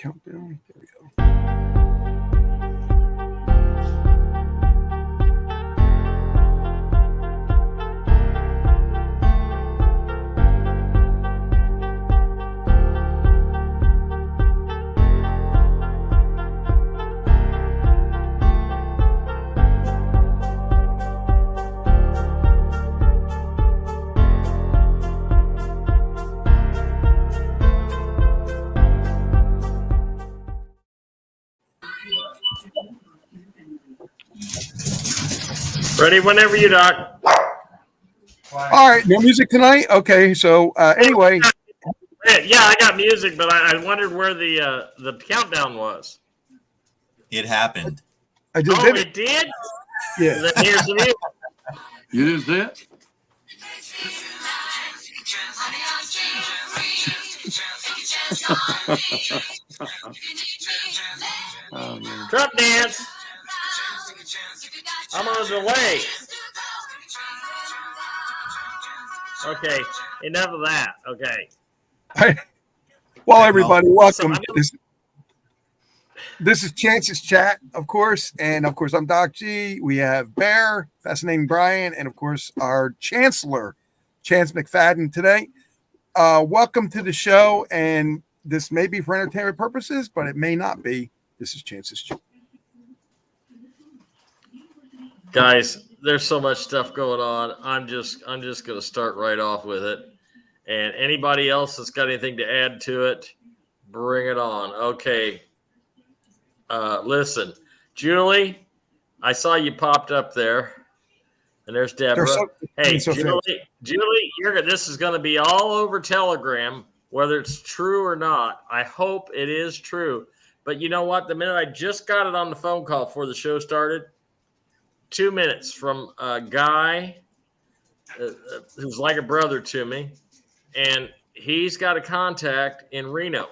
countdown. There we go. Ready whenever you, Doc. All right, no music tonight. Okay, so anyway, Yeah, I got music, but I wondered where the countdown was. It happened. I just Oh, did it did? Yeah. Then here's the music. You just did? Oh, man. Truck dance. I'm on a delay. Okay, enough of that. Okay. Well, everybody, welcome. So This is Chance's Chat, of course, and of course, I'm Docg. We have Bear, Fascinating Brian, and of course, our Chancellor, Chance McFadden today. Welcome to the show, and this may be for entertainment purposes, but it may not be. This is Chance's Chat. Guys, there's so much stuff going on. I'm just going to start right off with it. And anybody else that's got anything to add to it, bring it on. Okay. Listen, Julie, I saw you popped up there. And there's Deborah. Hey, Julie, this is going to be all over Telegram, whether it's true or not. I hope it is true. But you know what? The minute I just got it on the phone call before the show started, 2 minutes from a guy who's like a brother to me, and he's got a contact in Reno.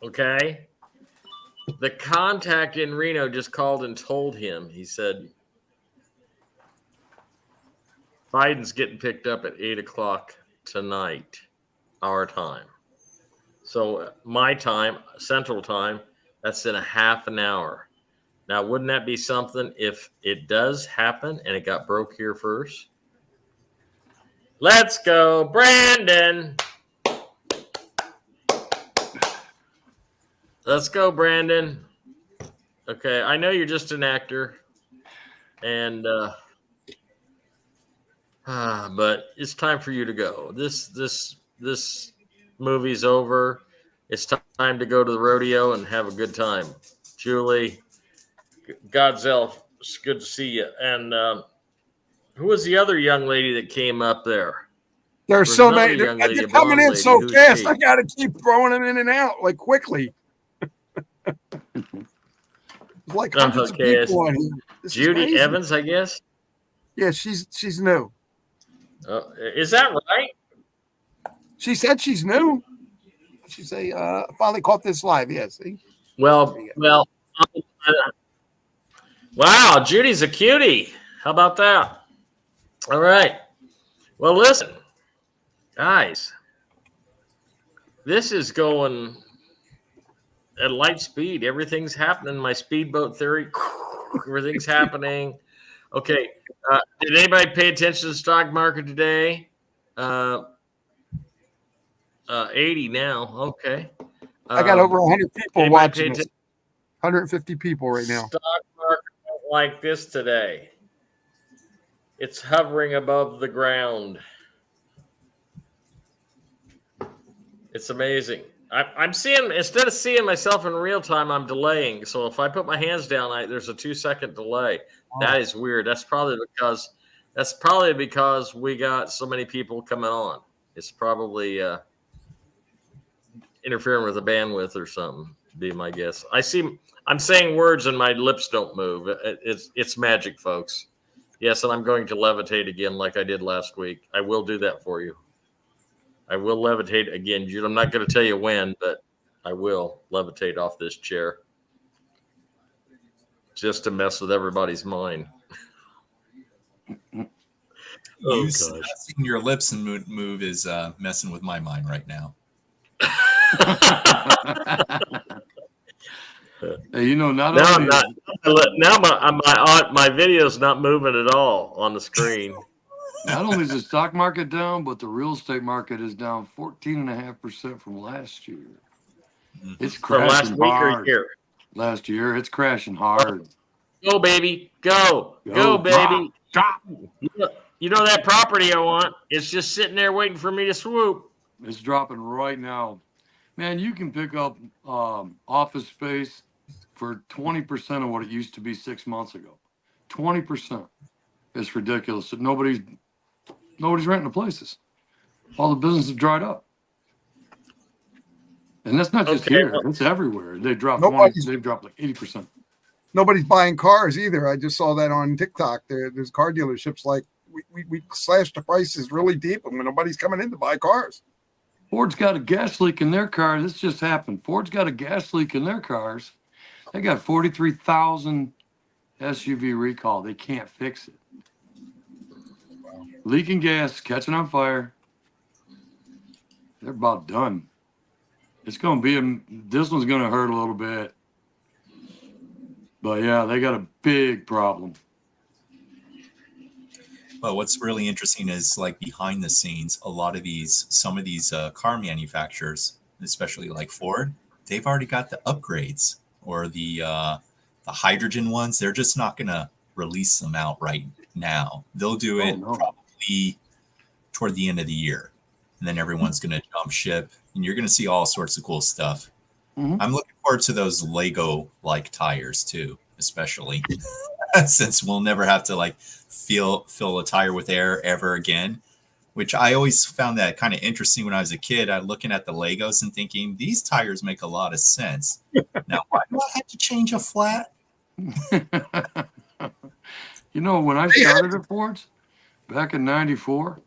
Okay? The contact in Reno just called and told him, he said, Biden's getting picked up at 8 o'clock tonight, our time. So my time, Central Time, that's in a half an hour. Now, wouldn't that be something if it does happen and it got broke here first? Let's go, Brandon. Let's go, Brandon. Okay, I know you're just an actor, and but it's time for you to go. This movie's over. It's time to go to the rodeo and have a good time. Julie, God's elf, it's good to see you. And who was the other young lady that came up there? There's so many. They're coming in so fast. I got to keep throwing them in and out like quickly. Like hundreds of people on here. Judy Evans, I guess. Yeah, she's new. Is that right? She said she's new. She say, finally caught this live. Yeah, see. Well. Wow, Judy's a cutie. How about that? All right. Well, listen, guys. This is going at light speed. Everything's happening. My speedboat theory. Everything's happening. Okay. Did anybody pay attention to the stock market today? 80 now. Okay. I got over 100 people watching this. 150 people right now. Stock market like this today. It's hovering above the ground. It's amazing. I'm seeing, instead of seeing myself in real time, I'm delaying. So if I put my hands down, there's a 2-second delay. Oh. That is weird. That's probably because we got so many people coming on. It's probably interfering with the bandwidth or something, be my guess. I'm saying words and my lips don't move. It's magic, folks. Yes, and I'm going to levitate again like I did last week. I will do that for you. I will levitate again, Jude. I'm not going to tell you when, but I will levitate off this chair just to mess with everybody's mind. Seeing your lips and move is messing with my mind right now. Hey, you know, not Now only I'm not. Now my video's not moving at all on the screen. not only is the stock market down, but the real estate market is down 14.5% from last year. It's From last crashing week or hard. year. Last year, it's crashing hard. Go, baby. Go, baby. Drop. You know that property I want? It's just sitting there waiting for me to swoop. It's dropping right now. Man, you can pick up office space for 20% of what it used to be 6 months ago. 20%. It's ridiculous. Nobody's renting the places. All the businesses dried up. And that's not just here. It's everywhere. They dropped they've dropped like 80%. Nobody's buying cars either. I just saw that on TikTok. There's car dealerships like we slashed the prices really deep, and nobody's coming in to buy cars. Ford's got a gas leak in their car. This just happened. Ford's got a gas leak in their cars. They got 43,000 SUV recall. They can't fix it. Wow. Leaking gas, catching on fire. They're about done. It's going to be this one's going to hurt a little bit. But yeah, they got a big problem. Well, what's really interesting is like behind the scenes, some of these car manufacturers, especially like Ford, they've already got the upgrades or the hydrogen ones. They're just not going to release them out right now. They'll do it probably toward the end of the year, and then everyone's going to jump ship, and you're going to see all sorts of cool stuff. Mm-hmm. I'm looking forward to those Lego-like tires too, especially since we'll never have to like fill a tire with air ever again, which I always found that kind of interesting when I was a kid. I'm looking at the Legos and thinking, these tires make a lot of sense. Now, why do I have to change a flat? You know, when I started at Ford's back in 94,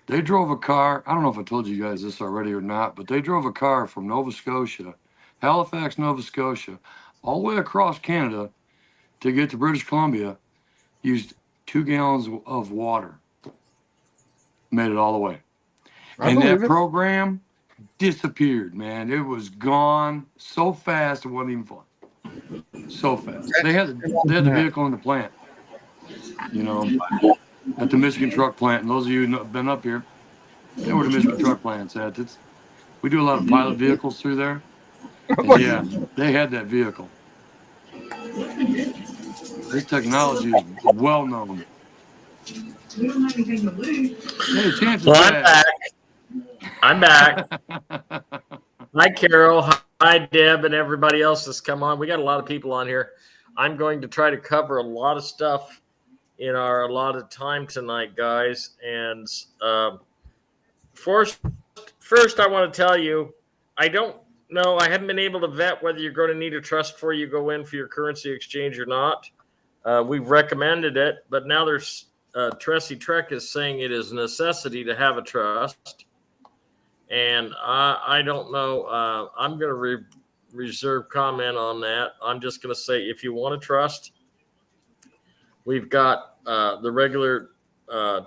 they drove a car. I don't know if I told you guys this already or not, but they drove a car from Nova Scotia, Halifax, Nova Scotia, all the way across Canada to get to British Columbia, used 2 gallons of water. Made it all the way. And that program disappeared, man. It was gone so fast, it wasn't even fun. So fast. They had the vehicle in the plant, you know, at the Michigan truck plant. And those of you who have been up here, they were the Michigan truck plants at. We do a lot of pilot vehicles through there. And yeah, they had that vehicle. This technology is well known. We don't have anything to lose. Hey, chances I'm back. Hi, Carol. Hi, Deb, and everybody else that's come on. We got a lot of people on here. I'm going to try to cover a lot of stuff in our allotted time tonight, guys. And first, I want to tell you, I don't know. I haven't been able to vet whether you're going to need a trust before you go in for your currency exchange or not. We've recommended it, but now there's Tressie Trek is saying it is a necessity to have a trust. And I don't know. I'm going to reserve comment on that. I'm just going to say if you want to trust, we've got the regular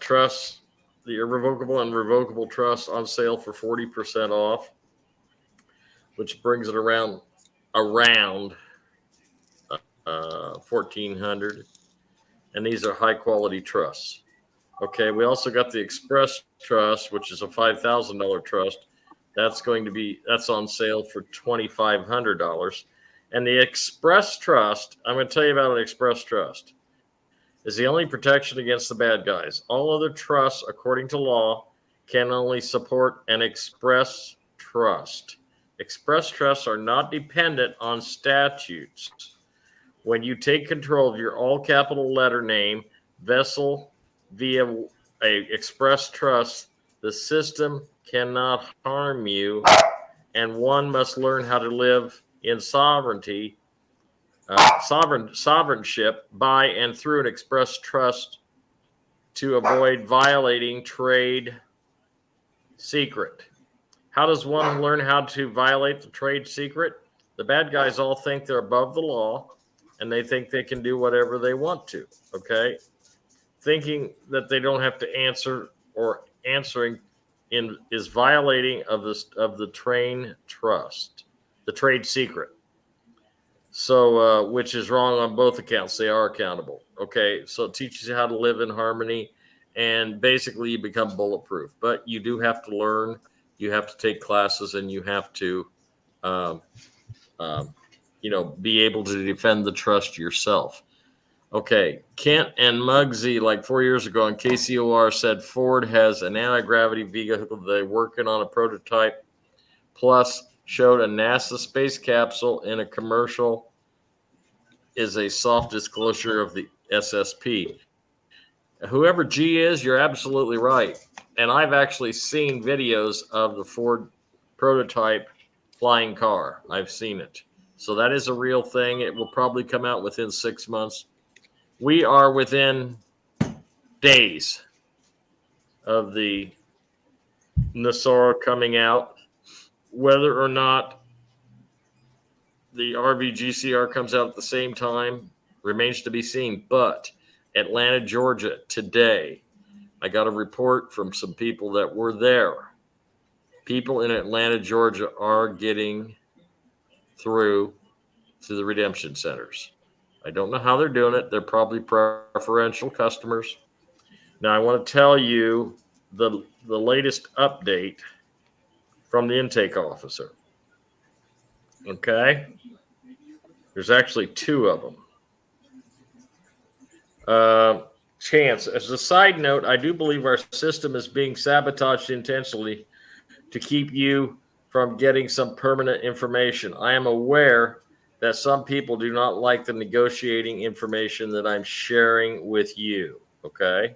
trust, the irrevocable and revocable trust on sale for 40% off, which brings it around $1,400. And these are high quality trusts. Okay, we also got the Express Trust, which is a $5,000 trust. That's on sale for $2,500. And the Express Trust, I'm going to tell you about an Express Trust, is the only protection against the bad guys. All other trusts, according to law, can only support an Express Trust. Express trusts are not dependent on statutes. When you take control of your all capital letter name, vessel, via a express trust, the system cannot harm you, and one must learn how to live in sovereignship by and through an express trust to avoid violating trade secret. How does one learn how to violate the trade secret? The bad guys all think they're above the law, and they think they can do whatever they want to, okay? Thinking that they don't have to answer or answering is violating of the trade trust, the trade secret. So, which is wrong on both accounts. They are accountable. Okay, so it teaches you how to live in harmony, and basically you become bulletproof. But you do have to learn. You have to take classes, and you have to, be able to defend the trust yourself. Okay, Kent and Muggsy, like 4 years ago on KCOR, said Ford has an anti-gravity vehicle. They're working on a prototype. Plus, showed a NASA space capsule in a commercial is a soft disclosure of the SSP. Whoever G is, you're absolutely right. And I've actually seen videos of the Ford prototype flying car. I've seen it. So that is a real thing. It will probably come out within 6 months. We are within days of the Nassau coming out. Whether or not the RVGCR comes out at the same time remains to be seen. But Atlanta, Georgia, today, I got a report from some people that were there. People in Atlanta, Georgia are getting through to the redemption centers. I don't know how they're doing it. They're probably preferential customers. Now, I want to tell you the latest update from the intake officer. Okay? There's actually two of them. Chance, as a side note, I do believe our system is being sabotaged intentionally to keep you from getting some permanent information. I am aware that some people do not like the negotiating information that I'm sharing with you. Okay?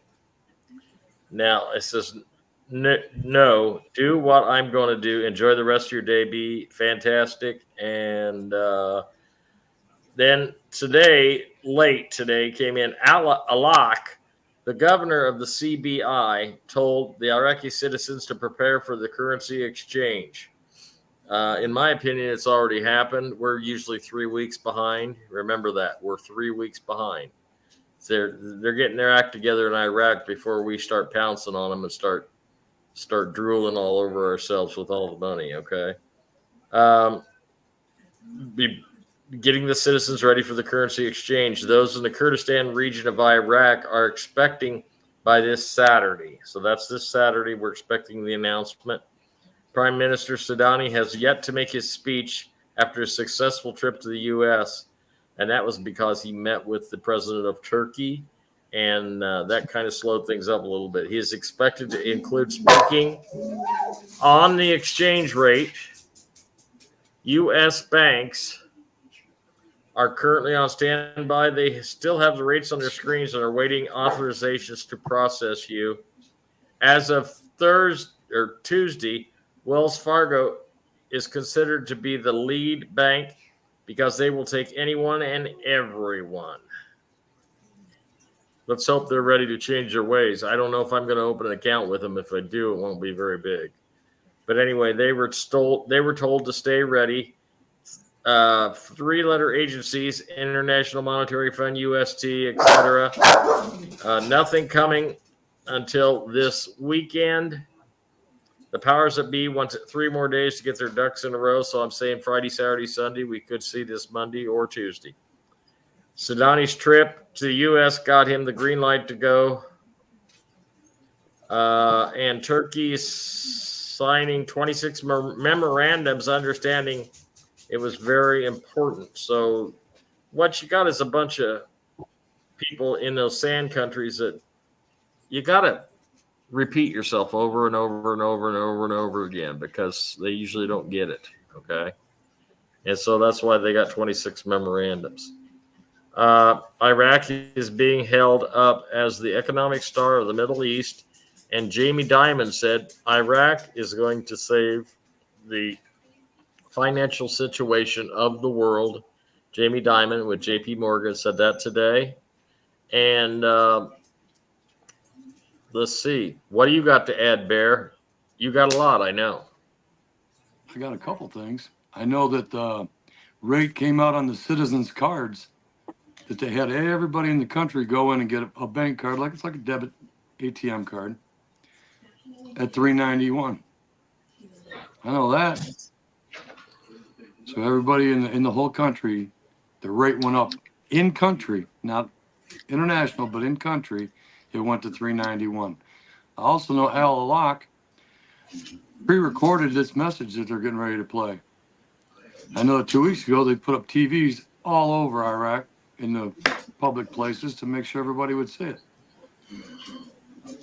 Now, it says, no, do what I'm going to do. Enjoy the rest of your day. Be fantastic. And then late today, came in Alak, the governor of the CBI, told the Iraqi citizens to prepare for the currency exchange. In my opinion, it's already happened. We're usually 3 weeks behind. Remember that. We're 3 weeks behind. They're getting their act together in Iraq before we start pouncing on them and start drooling all over ourselves with all the money, okay? Be getting the citizens ready for the currency exchange. Those in the Kurdistan region of Iraq are expecting by this Saturday. So that's this Saturday. We're expecting the announcement. Prime Minister Sadani has yet to make his speech after a successful trip to the U.S., and that was because he met with the president of Turkey, and that kind of slowed things up a little bit. He is expected to include speaking on the exchange rate. U.S. banks are currently on standby. They still have the rates on their screens and are waiting authorizations to process you. As of Tuesday, Wells Fargo is considered to be the lead bank because they will take anyone and everyone. Let's hope they're ready to change their ways. I don't know if I'm going to open an account with them. If I do, it won't be very big. But anyway, they were told to stay ready. 3-letter agencies, International Monetary Fund, UST, etc. Nothing coming until this weekend. The powers that be want 3 more days to get their ducks in a row. So I'm saying Friday, Saturday, Sunday. We could see this Monday or Tuesday. Sadani's trip to the U.S. got him the green light to go. And Turkey's signing 26 memorandums understanding it was very important. So what you got is a bunch of people in those sand countries that you got to repeat yourself over and over and over and over and over again because they usually don't get it, okay? And so that's why they got 26 memorandums. Iraq is being held up as the economic star of the Middle East, and Jamie Dimon said Iraq is going to save the financial situation of the world. Jamie Dimon with JP Morgan said that today. And let's see. What do you got to add, Bear? You got a lot, I know. I got a couple things. I know that the rate came out on the citizens' cards that they had everybody in the country go in and get a bank card, it's like a debit ATM card. at $3.91. I know that. So everybody in the whole country, the rate went up in country, not international, but in country, it went to $3.91. I also know Al Alak pre-recorded this message that they're getting ready to play. I know 2 weeks ago they put up TVs all over Iraq in the public places to make sure everybody would see it.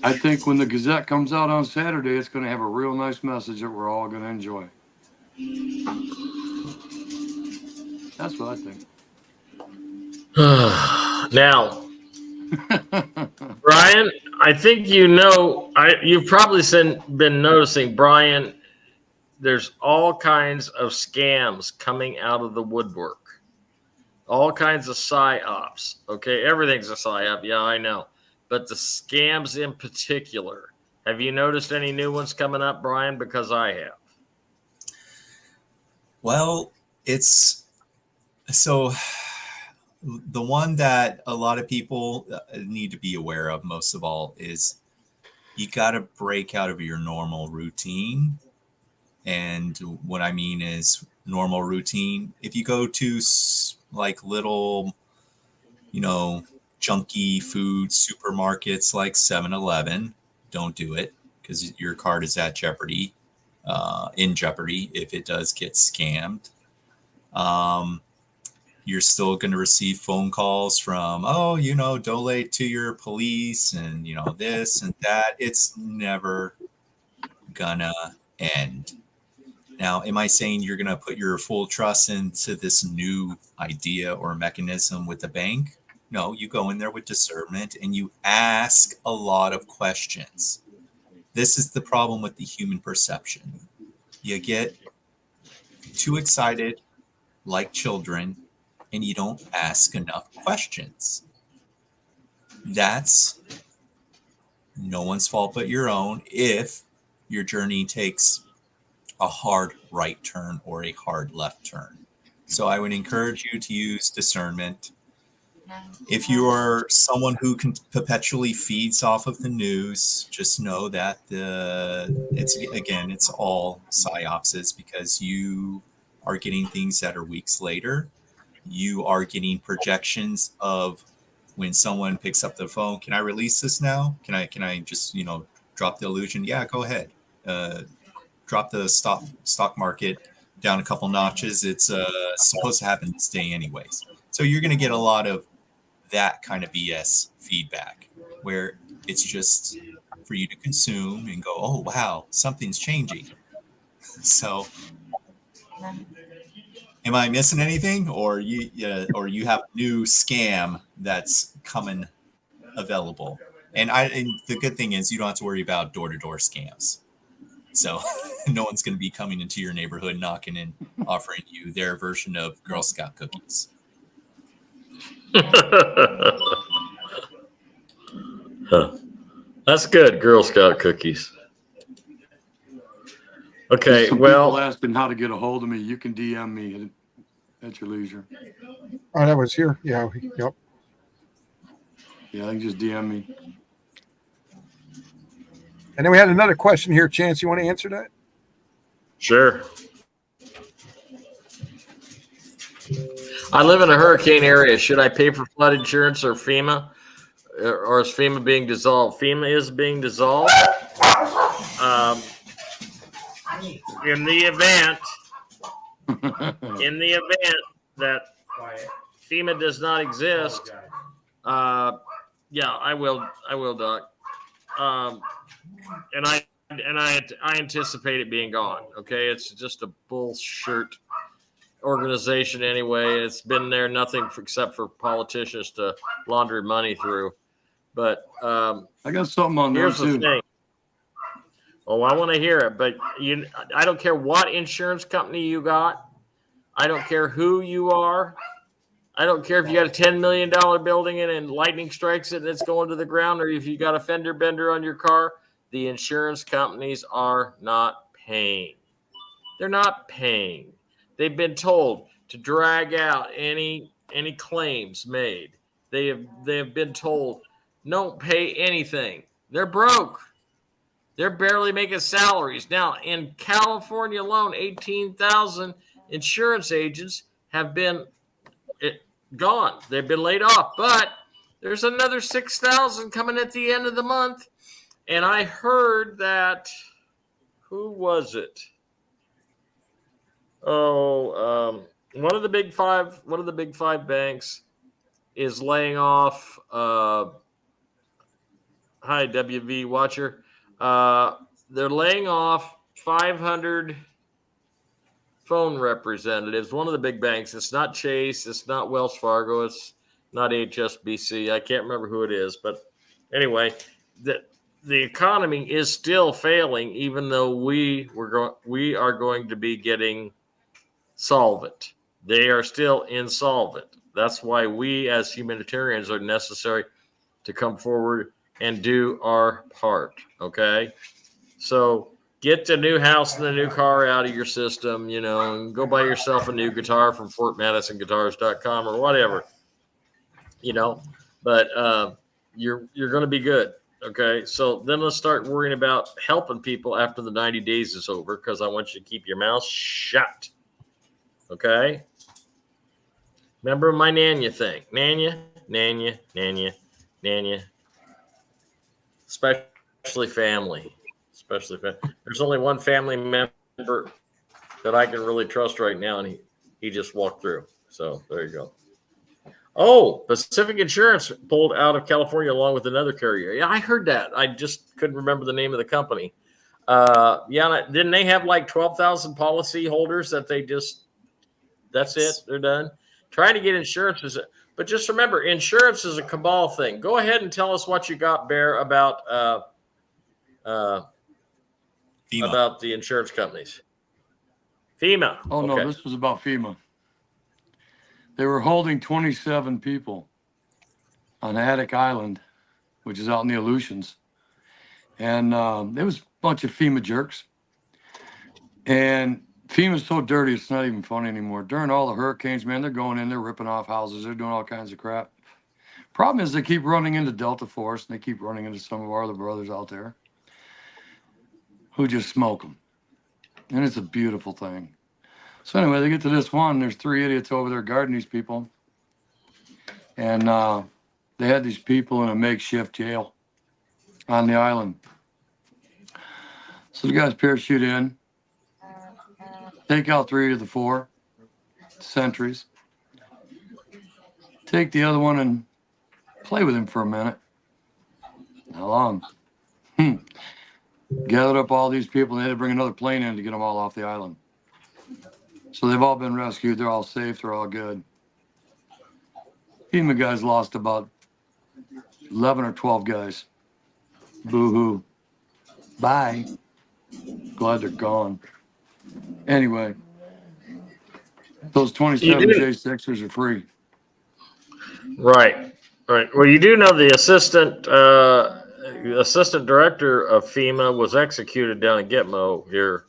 I think when the Gazette comes out on Saturday, it's going to have a real nice message that we're all going to enjoy. That's what I think. Now, Brian, I think you've probably been noticing, Brian, there's all kinds of scams coming out of the woodwork. All kinds of psyops. Okay, everything's a psyop. Yeah, I know. But the scams in particular, have you noticed any new ones coming up, Brian? Because I have. Well, it's so the one that a lot of people need to be aware of most of all is you got to break out of your normal routine. And what I mean is normal routine. If you go to like little, junky food supermarkets like 7-Eleven, don't do it because your card is at jeopardy, in jeopardy if it does get scammed. You're still going to receive phone calls from, donate to your police and, this and that. It's never gonna end. Now, am I saying you're going to put your full trust into this new idea or mechanism with the bank? No, you go in there with discernment and you ask a lot of questions. This is the problem with the human perception. You get too excited like children and you don't ask enough questions. That's no one's fault but your own if your journey takes a hard right turn or a hard left turn. So I would encourage you to use discernment. If you are someone who perpetually feeds off of the news, just know that it's all psyopsis because you are getting things that are weeks later. You are getting projections of when someone picks up the phone. Can I release this now? Can I just drop the illusion? Yeah, go ahead. Drop the stock market down a couple notches. It's supposed to happen this day anyways. So you're going to get a lot of that kind of BS feedback where it's just for you to consume and go, oh, wow, something's changing. So am I missing anything or you have a new scam that's coming available? And the good thing is you don't have to worry about door-to-door scams. So no one's going to be coming into your neighborhood, knocking and offering you their version of Girl Scout cookies. That's good, Girl Scout cookies. Okay, Some well, people asking how to get a hold of me. You can DM me at your leisure. Oh, that was here. Yeah. Yep. Yeah, I can just DM me. And then we had another question here. Chance, you want to answer that? Sure. I live in a hurricane area. Should I pay for flood insurance or FEMA? Or is FEMA being dissolved? FEMA is being dissolved. In the event that FEMA does not exist, yeah, I will, Doc. And I anticipate it being gone. Okay, it's just a bullshit organization anyway. It's been there nothing except for politicians to launder money through. But I got something on there here's too. the thing. Oh, I want to hear it, but I don't care what insurance company you got. I don't care who you are. I don't care if you got a $10 million building and lightning strikes it and it's going to the ground, or if you got a fender bender on your car. The insurance companies are not paying. They're not paying. They've been told to drag out any claims made. They have been told don't pay anything. They're broke. They're barely making salaries. Now, in California alone, 18,000 insurance agents have been gone. They've been laid off. But there's another 6,000 coming at the end of the month. And I heard that, who was it? One of the big five banks is laying off. Hi, WV Watcher. They're laying off 500 phone representatives. One of the big banks. It's not Chase. It's not Wells Fargo. It's not HSBC. I can't remember who it is. But anyway, the economy is still failing, even though we are going to be getting solvent. They are still insolvent. That's why we as humanitarians are necessary to come forward and do our part. Okay. So get the new house and the new car out of your system, and go buy yourself a new guitar from FortMadisonGuitars.com or whatever, but you're going to be good. Okay. So then let's start worrying about helping people after the 90 days is over, because I want you to keep your mouth shut. Okay. Remember my Nanya thing. Nanya. Especially family. There's only one family member that I can really trust right now, and he just walked through. So there you go. Oh, Pacific Insurance pulled out of California along with another carrier. Yeah, I heard that. I just couldn't remember the name of the company. Didn't they have like 12,000 policy holders that they just, that's it, they're done? Trying to get insurance but just remember, insurance is a cabal thing. Go ahead and tell us what you got, Bear, about FEMA. About the insurance companies. FEMA. Oh, no, this was about FEMA. They were holding 27 people on Attic Island, which is out in the Aleutians. And there was a bunch of FEMA jerks. And FEMA's so dirty, it's not even funny anymore. During all the hurricanes, man, they're going in, they're ripping off houses, they're doing all kinds of crap. Problem is they keep running into Delta Force, and they keep running into some of our other brothers out there who just smoke them. And it's a beautiful thing. So anyway, they get to this one. There's 3 idiots over there guarding these people. And they had these people in a makeshift jail on the island. So the guys parachute in, take out 3 of the 4 sentries, take the other one and play with him for a minute. How long? Gathered up all these people, and they had to bring another plane in to get them all off the island. So they've all been rescued. They're all safe. They're all good. FEMA guys lost about 11 or 12 guys. Boo-hoo. Bye. Glad they're gone. Anyway, those 27 J6ers are free. Right. Well, you do know the assistant director of FEMA was executed down in Gitmo here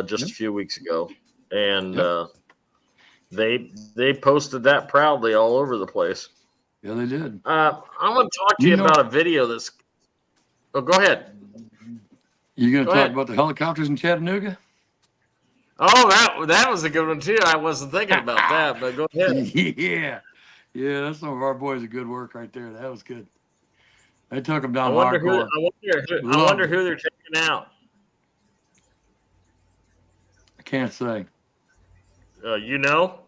just a few weeks ago, and they posted that proudly all over the place. Yeah, they did. I want to talk to you about a video that's. Oh, go ahead. You going to talk about the helicopters in Chattanooga? Oh, that was a good one too. I wasn't thinking about that, but go ahead. Yeah, that's some of our boys of good work right there. That was good. They took them down I wonder hardcore. I wonder who they're taking out. I can't say. You know?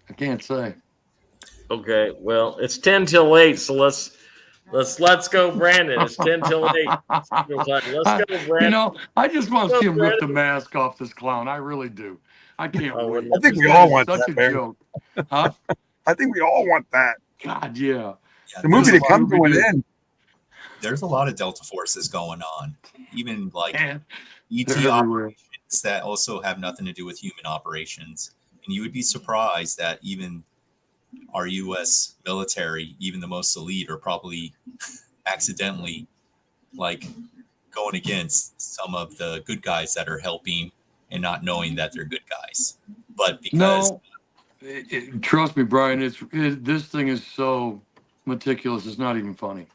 I can't say. Okay, well, it's 10 till 8, so let's go, Brandon. It's 10 till 8. Let's go, Brandon. I just want to see him rip the mask off this clown. I really do. I can't wait. I think we all want that, such a joke. Huh? I think we all want that. God, yeah. The movie to come to an end. There's a lot of Delta forces going on, even like ET everywhere. operations that also have nothing to do with human operations. And you would be surprised that even our U.S. military, even the most elite, are probably accidentally like going against some of the good guys that are helping and not knowing that they're good guys. But because trust me, Brian, this thing is so meticulous. It's not even funny.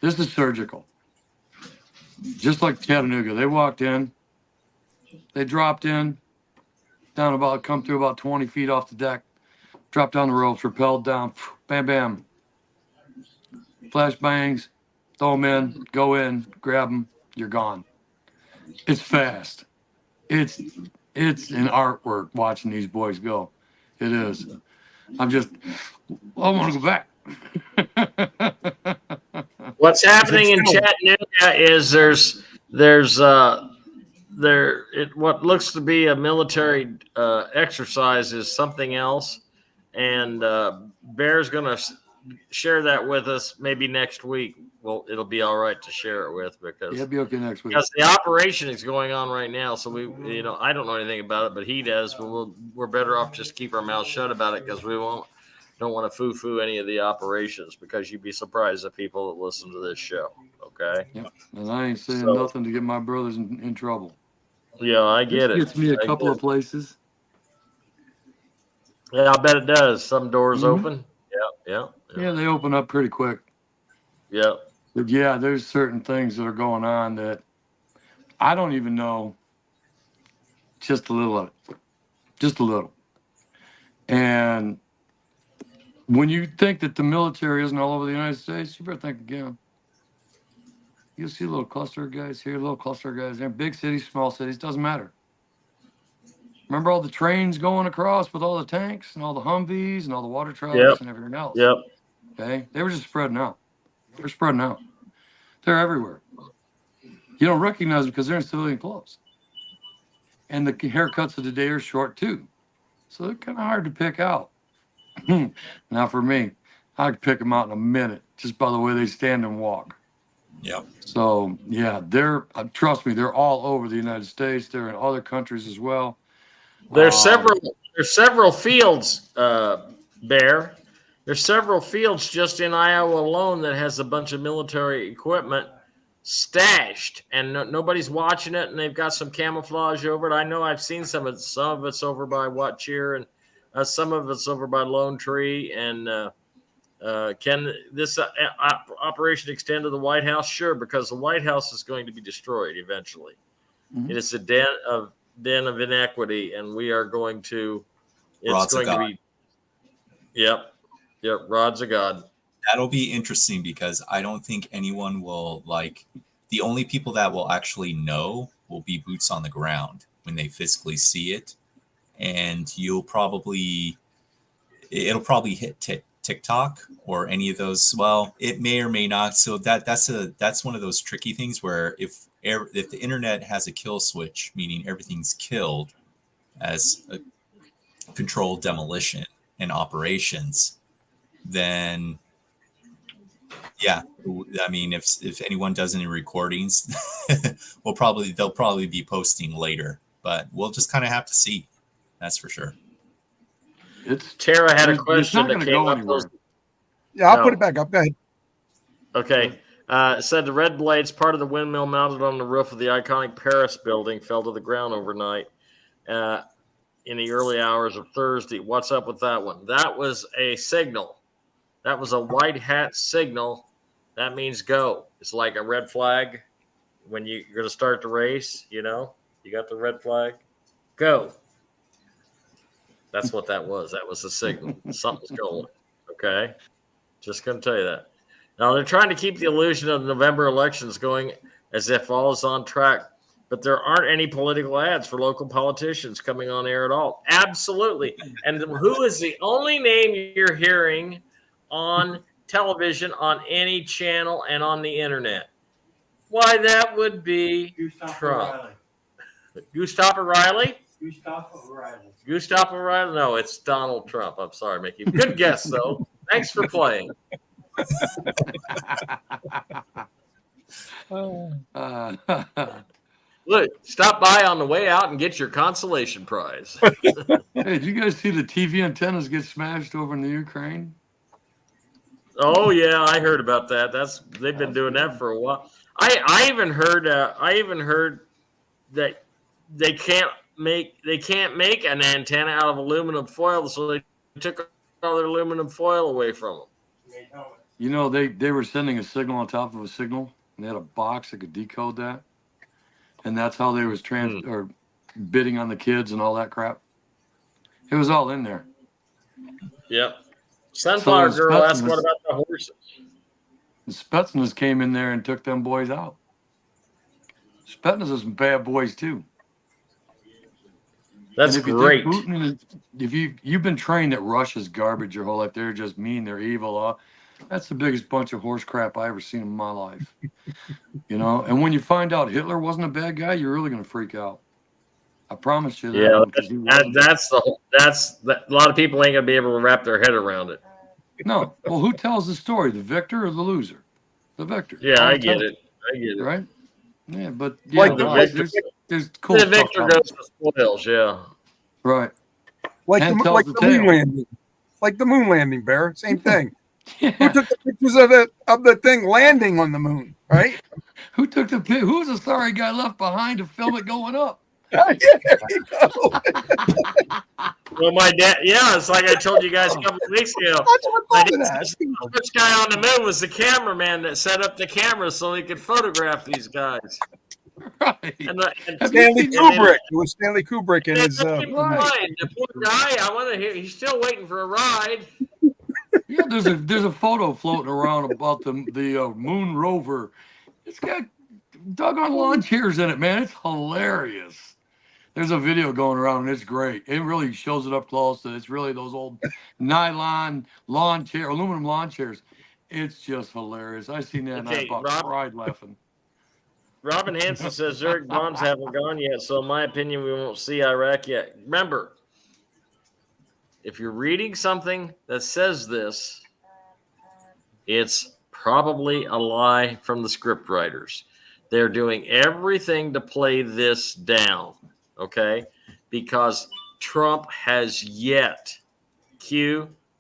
This is surgical. Just like Chattanooga, they walked in, they dropped in, come through about 20 feet off the deck, dropped down the ropes, rappelled down, bam, bam, flash bangs, throw them in, go in, grab them, you're gone. It's fast. It's an artwork watching these boys go. It is. I want to go back. What's happening in Chattanooga is what looks to be a military exercise is something else, and Bear's going to share that with us maybe next week. Well, it'll be all right to share it with because it'll be okay next week. Because the operation is going on right now, so I don't know anything about it, but he does. But we're better off just keep our mouths shut about it because don't want to foo-foo any of the operations because you'd be surprised at people that listen to this show. Okay. Yep. And I ain't saying nothing to get my brothers in trouble. Yeah, I get it. Gets me a couple of places. Yeah, I bet it does. Some doors open. Yeah, they open up pretty quick. Yeah. But yeah, there's certain things that are going on that I don't even know. Just a little of it. Just a little. And when you think that the military isn't all over the United States, you better think again. You'll see little cluster of guys here, little cluster of guys there. Big cities, small cities, doesn't matter. Remember all the trains going across with all the tanks and all the Humvees and all the water trucks and everything else? Yep. Okay? They were just spreading out. They're spreading out. They're everywhere. You don't recognize them because they're in civilian clothes. And the haircuts of the day are short too. So they're kind of hard to pick out. Now for me, I could pick them out in a minute just by the way they stand and walk. Yep. So yeah, trust me, they're all over the United States. They're in other countries as well. There's several fields, Bear. There's several fields just in Iowa alone that has a bunch of military equipment stashed, and nobody's watching it, and they've got some camouflage over it. I know I've seen some of it's over by Watcheer, and some of it's over by Lone Tree. And can this operation extend to the White House? Sure, because the White House is going to be destroyed eventually. Mm-hmm. It is a den of inequity, and we are going to. It's going to be. Yep, rods of God. That'll be interesting because I don't think anyone will the only people that will actually know will be boots on the ground when they physically see it. And it'll probably hit TikTok or any of those. Well, it may or may not. So that's one of those tricky things where if the internet has a kill switch, meaning everything's killed as a controlled demolition and operations, then yeah, I mean, if anyone does any recordings, they'll probably be posting later, but we'll just kind of have to see. That's for sure. Tara had a question that came up. I'll put it back up. Go ahead. Okay. It said the red blades, part of the windmill mounted on the roof of the iconic Paris building, fell to the ground overnight in the early hours of Thursday. What's up with that one? That was a signal. That was a white hat signal. That means go. It's like a red flag when you're going to start the race. You got the red flag. Go. That's what that was. That was the signal. Something's going. Okay. Just going to tell you that. Now, they're trying to keep the illusion of the November elections going as if all is on track, but there aren't any political ads for local politicians coming on air at all. Absolutely. And who is the only name you're hearing on television, on any channel, and on the internet? Why, that would be Trump. Gustav O'Reilly? Gustav O'Reilly? No, it's Donald Trump. I'm sorry, Mickey. Good guess, though. Thanks for playing. Look, stop by on the way out and get your consolation prize. Hey, did you guys see the TV antennas get smashed over in the Ukraine? Oh yeah, I heard about that. They've been doing that for a while. I even heard that they can't make an antenna out of aluminum foil, so they took all their aluminum foil away from them. You know, they were sending a signal on top of a signal, and they had a box that could decode that, and that's how they was or bidding on the kids and all that crap. It was all in there. Yep. Sunflower Girl asked, "What about the horses?" The Spetsnaz came in there and took them boys out. Spetsnaz is some bad boys too. That's great. If you've been trained that Russia's garbage your whole life, they're just mean, they're evil. That's the biggest bunch of horse crap I ever seen in my life. You know, and when you find out Hitler wasn't a bad guy, you're really going to freak out. I promise you that. Yeah, a lot of people ain't going to be able to wrap their head around it. No. Well, who tells the story, the victor or the loser? The victor. Yeah, I get it. Right? Yeah, but yeah, like there's cool the victor goes to spoils, yeah. Right. Like the moon landing. Like the moon landing, Bear. Same thing. Yeah. Who took the pictures of the thing landing on the moon, right? Who took the pic? Who was the sorry guy left behind to film it going up? Yeah, there you go. Well, my dad, it's like I told you guys a couple of weeks ago. The first guy on the moon was the cameraman that set up the camera so he could photograph these guys. Right. Stanley Kubrick. It was Stanley Kubrick and his. The poor guy. I want to hear. He's still waiting for a ride. Yeah, there's a photo floating around about the moon rover. It's got doggone lawn chairs in it, man. It's hilarious. There's a video going around, and it's great. It really shows it up close. It's really those old nylon aluminum lawn chairs. It's just hilarious. I seen that, and I about cried laughing. Robin Hansen says Zurich bombs haven't gone yet, so in my opinion, we won't see Iraq yet. Remember, if you're reading something that says this, it's probably a lie from the script writers. They're doing everything to play this down, okay? Because Trump has yet,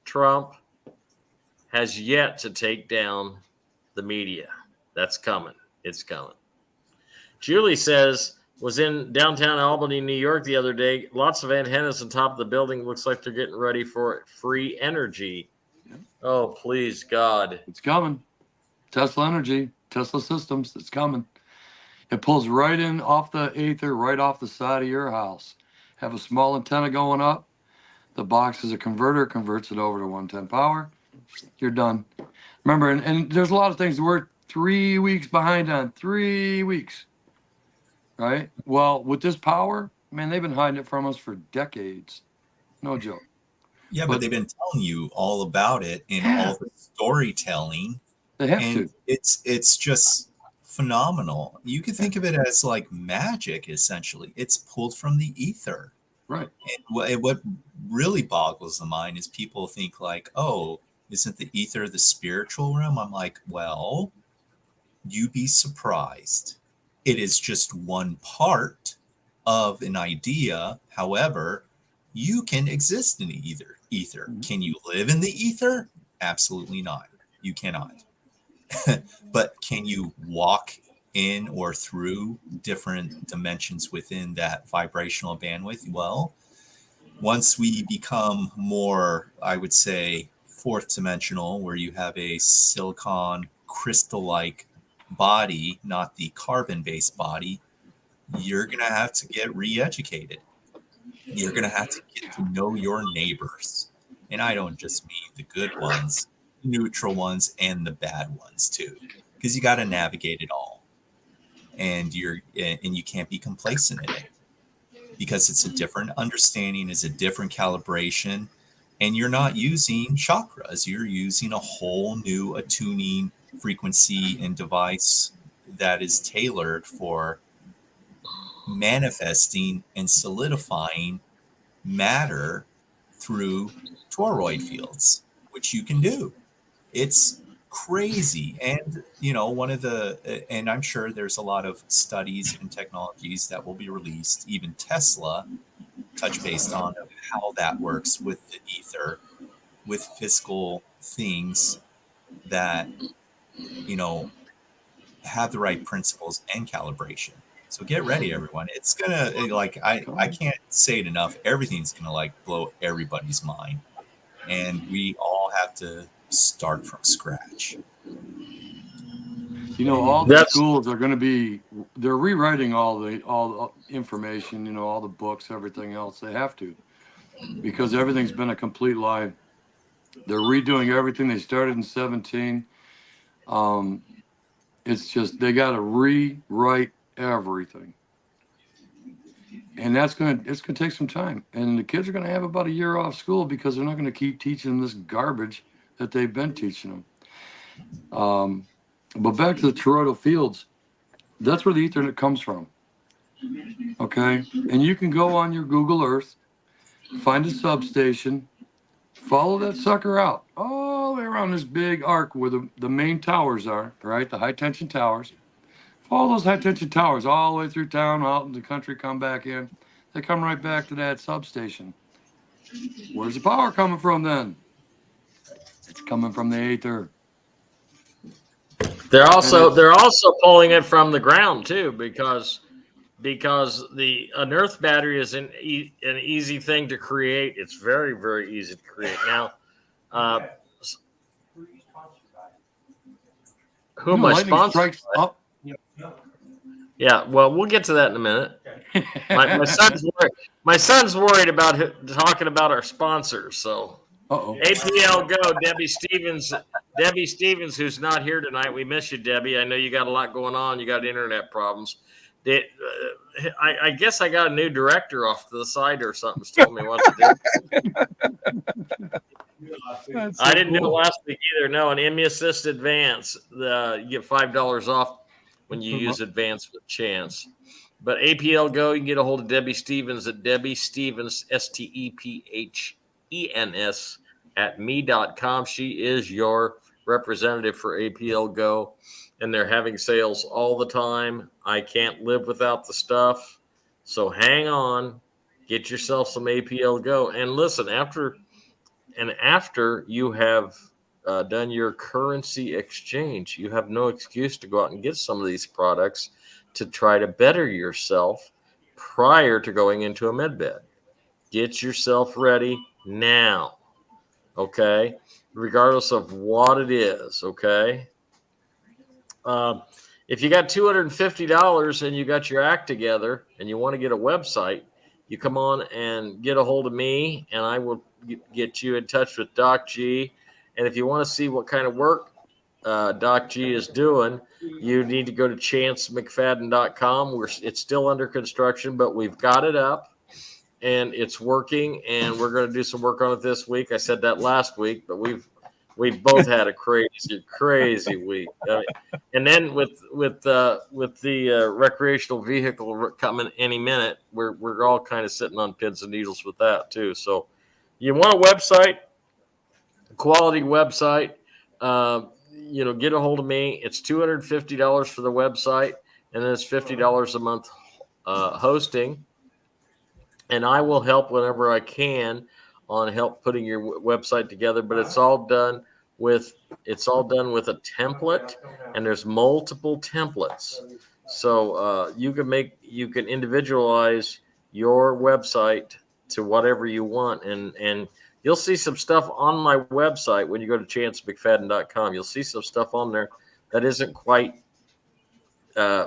Trump has yet to take down the media. That's coming. It's coming. Julie says, was in downtown Albany, New York the other day. Lots of antennas on top of the building. Looks like they're getting ready for free energy. Oh, please, God. It's coming. Tesla Energy, Tesla Systems, it's coming. It pulls right in off the ether, right off the side of your house. Have a small antenna going up. The box is a converter, converts it over to 110 power. You're done. Remember, and there's a lot of things we're 3 weeks behind on. 3 weeks. Right? Well, with this power, man, they've been hiding it from us for decades. No joke. Yeah, but they've been telling you all about it in all the storytelling. They have to. It's just phenomenal. You can think of it as like magic, essentially. It's pulled from the ether. Right. And what really boggles the mind is people think like, oh, isn't the ether the spiritual realm? I'm like, well, you'd be surprised. It is just one part of an idea. However, you can exist in the ether. Mm-hmm. Can you live in the ether? Absolutely not. You cannot. But can you walk in or through different dimensions within that vibrational bandwidth? Well, once we become more, I would say, fourth dimensional, where you have a silicon crystal-like body, not the carbon-based body, you're going to have to get re-educated. You're going to have to get to know your neighbors. And I don't just mean the good ones, neutral ones, and the bad ones too, because you got to navigate it all. And you can't be complacent in it, because it's a different understanding, it's a different calibration, and you're not using chakras. You're using a whole new attuning frequency and device that is tailored for manifesting and solidifying matter through toroid fields, which you can do. It's crazy. And and I'm sure there's a lot of studies and technologies that will be released, even Tesla touch based on how that works with the ether, with physical things that have the right principles and calibration. So get ready, everyone. It's gonna I can't say it enough. Everything's gonna blow everybody's mind, and we all have to start from scratch. You know, all the schools are going to be, they're rewriting all the information, you know, all the books, everything else. They have to, because everything's been a complete lie. They're redoing everything they started in 17. It's just, they got to rewrite everything. And it's going to take some time. And the kids are going to have about a year off school because they're not going to keep teaching them this garbage that they've been teaching them. But back to the toroidal fields, that's where the Ethernet comes from. Okay? And you can go on your Google Earth, find a substation, follow that sucker out all the way around this big arc where the main towers are, right? The high tension towers. Follow those high tension towers all the way through town, out in the country, come back in. They come right back to that substation. Where's the power coming from then? It's coming from the ether. They're also pulling it from the ground too, because an earth battery is an easy thing to create. It's very, very easy to create. Now, who am I sponsored by? Yeah, well, we'll get to that in a minute. My son's worried about talking about our sponsors. So, APL Go, Debbie Stevens, who's not here tonight. We miss you, Debbie. I know you got a lot going on. You got internet problems. I guess I got a new director off to the side or something. Told me what to do. I didn't know last week either. No, an Immuassist Advance. You get $5 off when you use Advance with Chance. But APL Go, you can get a hold of Debbie Stevens at Debbie Stevens, STEPHENS at me.com. She is your representative for APL Go, and they're having sales all the time. I can't live without the stuff. So hang on, get yourself some APL Go. And listen, after you have done your currency exchange, you have no excuse to go out and get some of these products to try to better yourself prior to going into a med bed. Get yourself ready now, okay? Regardless of what it is, okay? If you got $250 and you got your act together and you want to get a website, you come on and get a hold of me, and I will get you in touch with Docg. And if you want to see what kind of work Docg is doing, you need to go to chancemcfadden.com. It's still under construction, but we've got it up and it's working, and we're going to do some work on it this week. I said that last week, but we've both had a crazy week. And then with the recreational vehicle coming any minute, we're all kind of sitting on pins and needles with that too. So you want a website, a quality website, get a hold of me. It's $250 for the website, and then it's $50 a month hosting. And I will help whenever I can on help putting your website together. But it's all done with a template, and there's multiple templates. So you can individualize your website to whatever you want, and you'll see some stuff on my website when you go to chancemcfadden.com. You'll see some stuff on there that isn't quite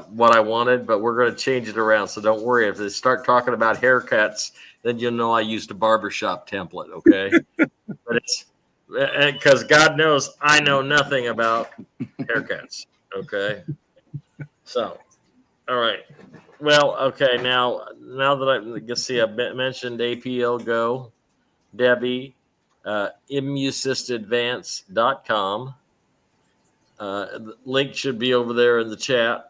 what I wanted, but we're going to change it around. So don't worry. If they start talking about haircuts, then you'll know I used a barbershop template, okay? But it's because God knows I know nothing about haircuts, okay? So, all right. Well, okay, now that I mentioned APL Go, Debbie, immuassistadvance.com. The link should be over there in the chat.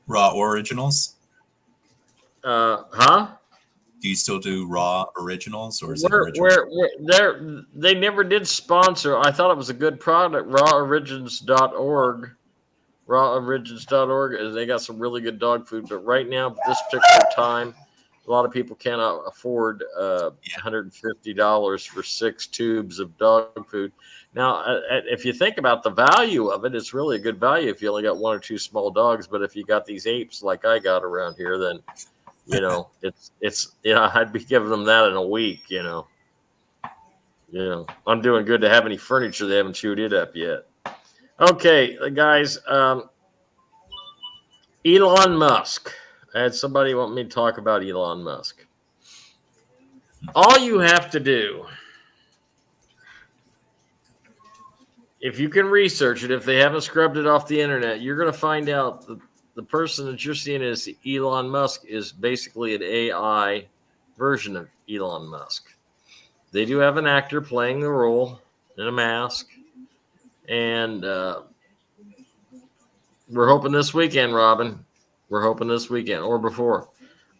Raw originals? Huh? Do you still do raw originals, or is it original? They never did sponsor. I thought it was a good product. Raworigins.org. Raworigins.org. They got some really good dog food. But right now, at this particular time, a lot of people cannot afford $150 for 6 tubes of dog food. Now, if you think about the value of it, it's really a good value if you only got 1 or 2 small dogs. But if you got these apes like I got around here, then it's I'd be giving them that in a week. Yeah, I'm doing good to have any furniture. They haven't chewed it up yet. Okay, guys. Elon Musk. I had somebody want me to talk about Elon Musk. All you have to do, if you can research it, if they haven't scrubbed it off the internet, you're going to find out that the person that you're seeing is Elon Musk is basically an AI version of Elon Musk. They do have an actor playing the role in a mask, and we're hoping this weekend, Robin. We're hoping this weekend or before.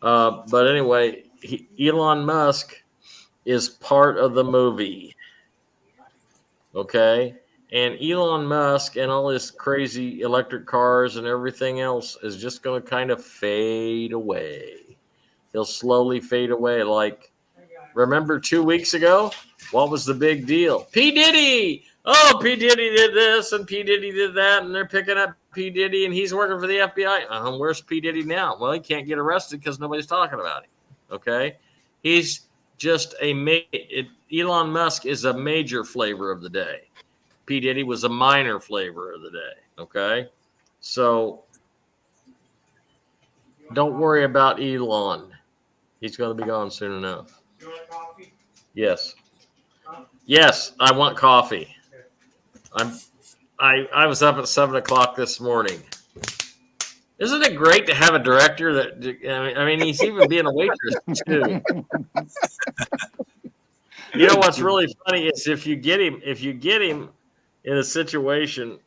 But anyway, Elon Musk is part of the movie. Okay. And Elon Musk and all his crazy electric cars and everything else is just going to kind of fade away. He'll slowly fade away. Like, remember 2 weeks ago? What was the big deal? P. Diddy! Oh, P. Diddy did this and P. Diddy did that, and they're picking up P. Diddy, and he's working for the FBI. Where's P. Diddy now? Well, he can't get arrested because nobody's talking about him. Okay? He's just Elon Musk is a major flavor of the day. P. Diddy was a minor flavor of the day. Okay? So don't worry about Elon. He's going to be gone soon enough. You want coffee? Yes. Yes, I want coffee. I was up at 7 o'clock this morning. Isn't it great to have a director that? I mean, he's even being a waitress too. You know what's really funny is if you get him in a situation,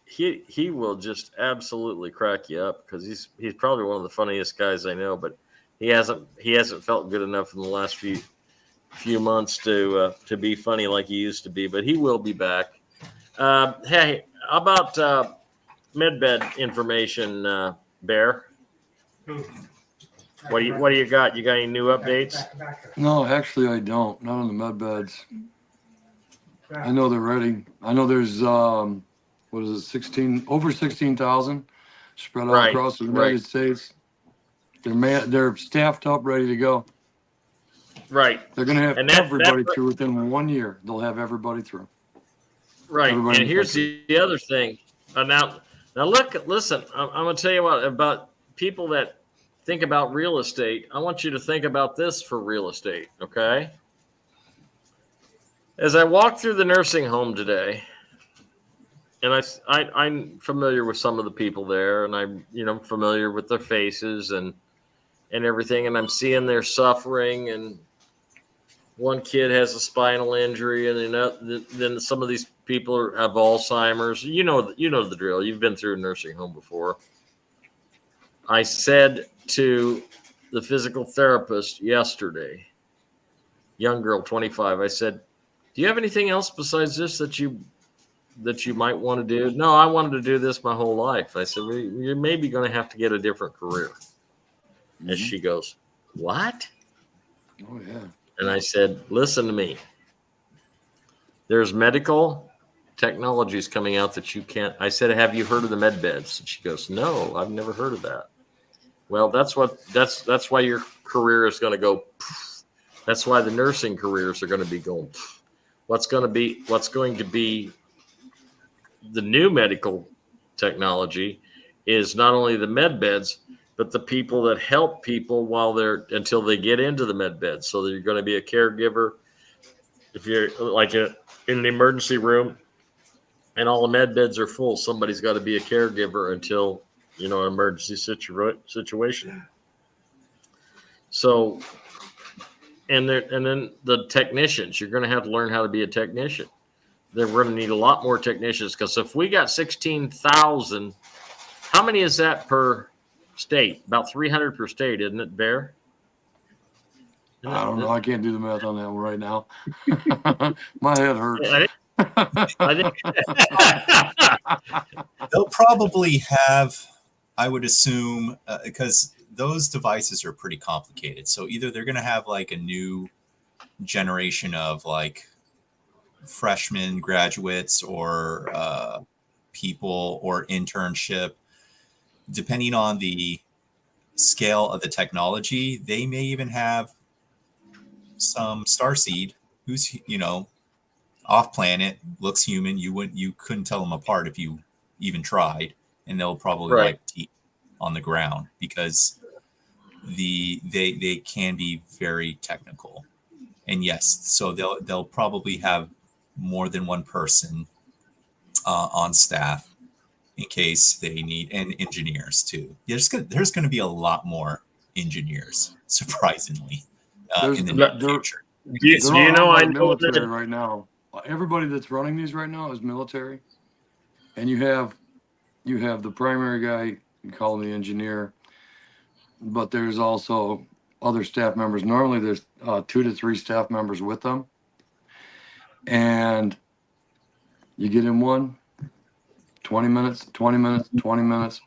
he will just absolutely crack you up because he's probably one of the funniest guys I know. But he hasn't felt good enough in the last few months to be funny like he used to be. But he will be back. Hey, how about medbed information, Bear? What do you got? You got any new updates? No, actually, I don't. Not on the med beds. I know they're ready. I know there's what is it, over 16,000 spread out across the United States. They're staffed up, ready to go. Right. They're going to have everybody through within 1 year. They'll have everybody through. Right. Everybody and here's the other thing. Now listen. I'm going to tell you what about people that think about real estate. I want you to think about this for real estate. Okay. As I walked through the nursing home today, and I'm familiar with some of the people there, and I'm familiar with their faces and everything, and I'm seeing their suffering. And one kid has a spinal injury, and then some of these people have Alzheimer's. You know the drill. You've been through a nursing home before. I said to the physical therapist yesterday, young girl, 25, I said, do you have anything else besides this that you might want to do? No, I wanted to do this my whole life. I said, well, you're maybe going to have to get a different career. Mm-hmm. And she goes, what? Oh, yeah. And I said, listen to me. There's medical technologies coming out that you can't. I said, have you heard of the med beds? And she goes, no, I've never heard of that. Well, that's why your career is going to go. That's why the nursing careers are going to be going. What's going to be the new medical technology is not only the med beds, but the people that help people until they get into the med beds. So you're going to be a caregiver. If you're like in an emergency room and all the med beds are full, somebody's got to be a caregiver until, an emergency situation. So, and then the technicians, you're going to have to learn how to be a technician. Then we're going to need a lot more technicians because if we got 16,000, how many is that per state? About 300 per state, isn't it, Bear? I don't know. I can't do the math on that one right now. My head hurts. I think they'll probably have, I would assume, because those devices are pretty complicated. So either they're going to have like a new generation of like freshmen graduates or people or internship, depending on the scale of the technology. They may even have some starseed who's off planet, looks human. You couldn't tell them apart if you even tried, and they'll probably Right. wipe teeth on the ground because they can be very technical. And yes, so they'll probably have more than one person on staff in case they need, and engineers too. There's going to be a lot more engineers, surprisingly, in the near future. They're all you know, run by I the know military that. right now. Everybody that's running these right now is military, and you have the primary guy. You call him the engineer, but there's also other staff members. Normally, there's 2 to 3 staff members with them, and you get in one, 20 minutes, 20 minutes, 20 minutes,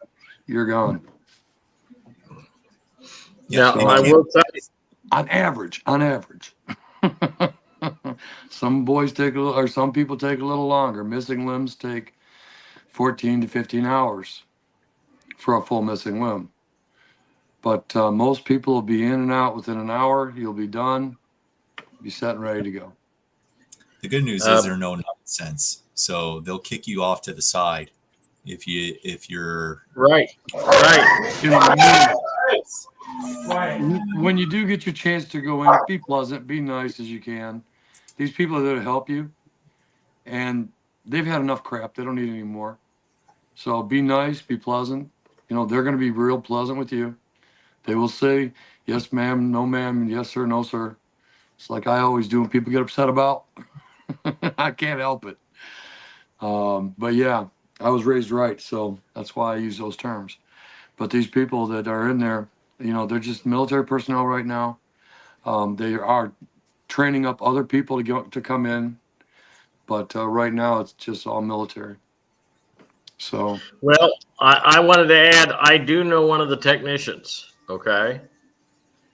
you're gone. Yeah, So, I will tell you. On average. Some boys take a little, or some people take a little longer. Missing limbs take 14 to 15 hours for a full missing limb. But most people will be in and out within an hour. You'll be done, be set and ready to go. the good news is there's no nonsense, so they'll kick you off to the side if you're right. When you do get your chance to go in, be pleasant, be nice as you can. These people are there to help you, and they've had enough crap. They don't need any more. So be nice, be pleasant. You know, they're going to be real pleasant with you. They will say, yes, ma'am, no, ma'am, yes, sir, no, sir. It's like I always do when people get upset about. I can't help it. But yeah, I was raised right, so that's why I use those terms. But these people that are in there, you know, they're just military personnel right now. They are training up other people to come in, but right now it's just all military. So, Well, I wanted to add, I do know one of the technicians. Okay,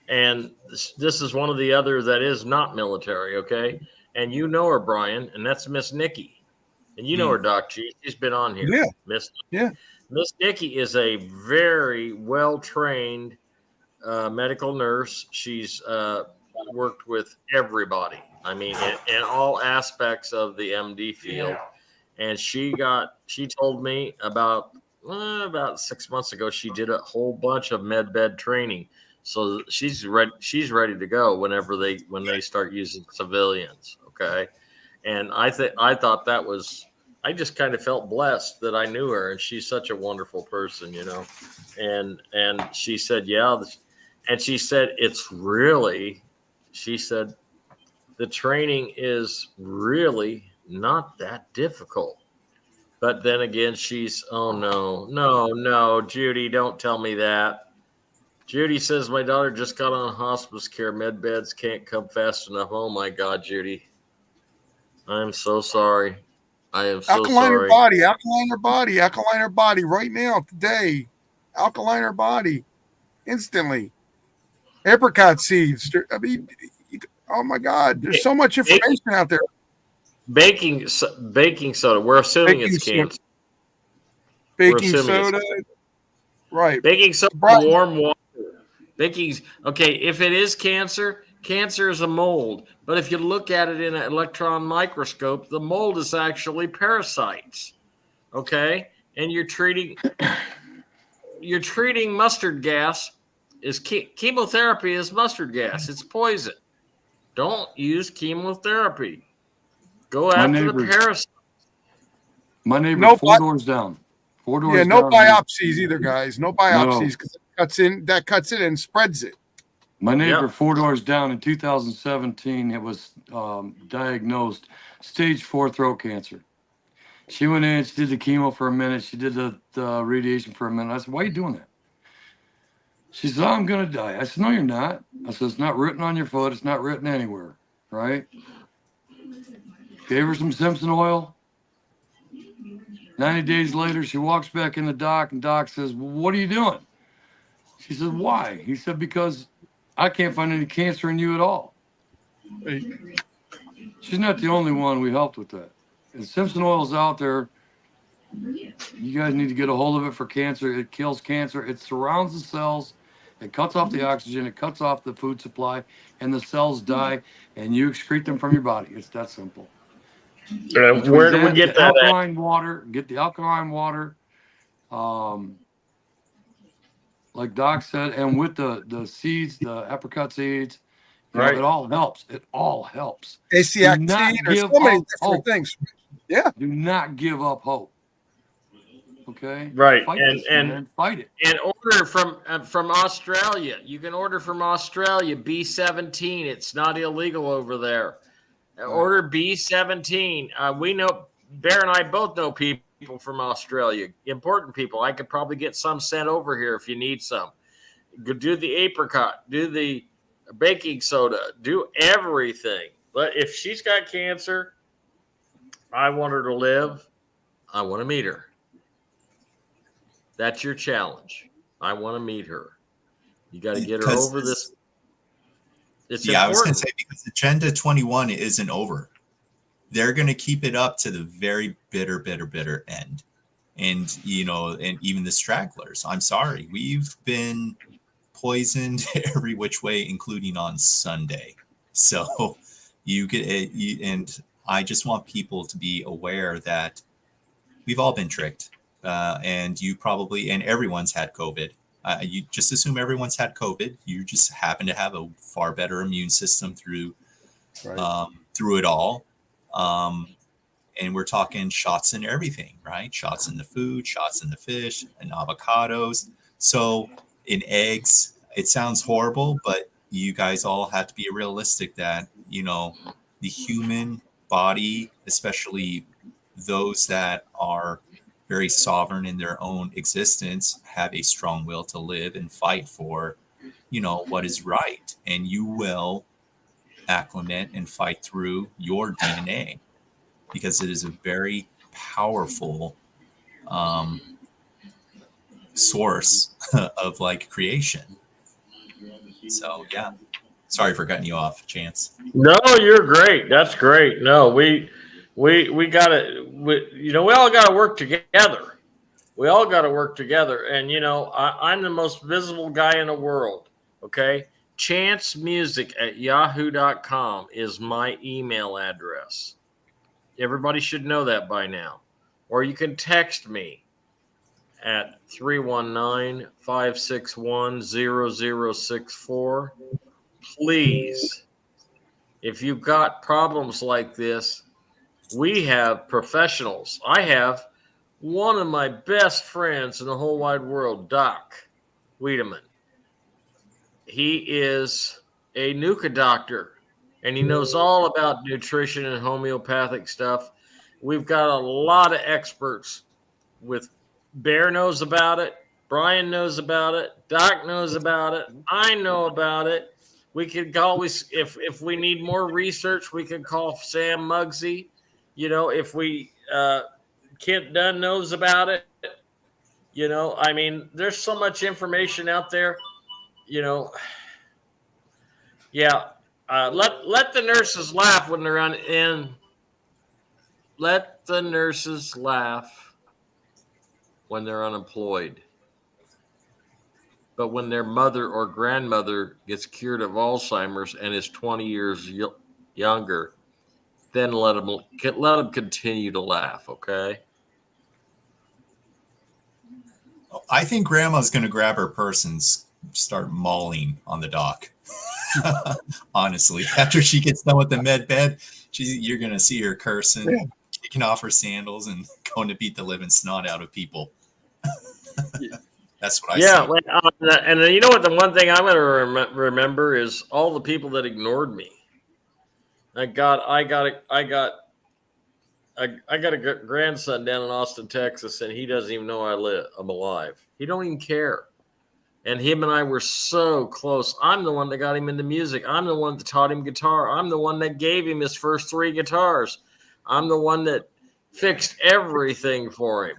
and this is one of the others that is not military. Okay, and you know her, Brian, and that's Miss Nikki, and you know her, Docg. She's been on here. Yeah. Miss Nikki is a very well trained medical nurse. She's worked with everybody. I mean, in all aspects of the MD field. And she told me about 6 months ago, she did a whole bunch of med bed training. So she's ready to go when they start using civilians. Okay. And I thought that was, I just kind of felt blessed that I knew her, and she's such a wonderful person, you know. And she said, yeah. And she said, she said, the training is really not that difficult. But then again, oh no, Judy, don't tell me that. Judy says my daughter just got on hospice care. Med beds can't come fast enough. Oh my God, Judy. I'm so sorry. I am so sorry. Alkaline her body right now, today. Alkaline her body instantly. Apricot seeds. I mean, oh my God, there's so much information out there. Baking soda. We're assuming it's cancer. Baking soda, right? Baking soda, warm water. Okay. If it is cancer is a mold. But if you look at it in an electron microscope, the mold is actually parasites. Okay, and you're treating mustard gas. Chemotherapy is mustard gas. It's poison. Don't use chemotherapy. Go after the parasites. My neighbor, 4 doors down. 4 doors down. Yeah, no biopsies either, guys. No biopsies, because that cuts in and spreads it. My neighbor, 4 doors down, in 2017, it was diagnosed stage 4 throat cancer. She went in, she did the chemo for a minute, she did the radiation for a minute. I said, why are you doing that? She said, I'm going to die. I said, no, you're not. I said, it's not written on your foot. It's not written anywhere, right? Gave her some Simpson oil. 90 days later, she walks back in the doc, and Doc says, well, what are you doing? She said, why? He said, because I can't find any cancer in you at all. She's not the only one we helped with that. And Simpson oil is out there. You guys need to get a hold of it for cancer. It kills cancer. It surrounds the cells. It cuts off the oxygen. It cuts off the food supply, and the cells die, and you excrete them from your body. It's that simple. Where do we get that alkaline water? Get the alkaline water. Like Doc said, and with the seeds, the apricot seeds, Right. it all helps. It all helps. ACT, there's so many different things. Yeah. Do not give up hope. Okay. Right. Fight And this, man. Fight it. And order from Australia. You can order from Australia B17. It's not illegal over there. Right. Order B17. We know, Bear and I both know people from Australia, important people. I could probably get some sent over here if you need some. Do the apricot, do the baking soda, do everything. But if she's got cancer, I want her to live. I want to meet her. That's your challenge. I want to meet her. You got to get her over this. It's important. I was going to say, because Agenda 21 isn't over. They're going to keep it up to the very bitter end. And, and even the stragglers. I'm sorry. We've been poisoned every which way, including on Sunday. So and I just want people to be aware that we've all been tricked. And everyone's had COVID. You just assume everyone's had COVID. You just happen to have a far better immune system through it all. And we're talking shots in everything, right? Shots in the food, shots in the fish, and avocados. So in eggs, it sounds horrible, but you guys all have to be realistic that, the human body, especially those that are very sovereign in their own existence, have a strong will to live and fight for, what is right. And you will acclimate and fight through your DNA, because it is a very powerful source of creation. So yeah, sorry for cutting you off, Chance. No, you're great. That's great. No, we gotta, we all got to work together. We all got to work together. And, I'm the most visible guy in the world. Okay. chancemusic@yahoo.com is my email address. Everybody should know that by now. Or you can text me at 319-561-0064. Please, if you've got problems like this, we have professionals. I have one of my best friends in the whole wide world, Docg. He is a Nuka doctor, and he knows all about nutrition and homeopathic stuff. We've got a lot of experts. With Bear knows about it, Brian knows about it, Doc knows about it, I know about it. We could always, if we need more research, we could call Sam Muggsy. If we Kent Dunn knows about it. There's so much information out there. Yeah. Let the nurses laugh when they're let the nurses laugh when they're unemployed. But when their mother or grandmother gets cured of Alzheimer's and is 20 years younger, then let them continue to laugh, okay? I think Grandma's going to grab her purse and start mauling on the dock. Honestly, after she gets done with the med bed, you're going to see her cursing, kicking off her sandals, and going to beat the living snot out of people. That's what I see. And you know what? The one thing I'm going to remember is all the people that ignored me. I got a grandson down in Austin, Texas, and he doesn't even know I'm alive. He don't even care. And him and I were so close. I'm the one that got him into music. I'm the one that taught him guitar. I'm the one that gave him his first 3 guitars. I'm the one that fixed everything for him.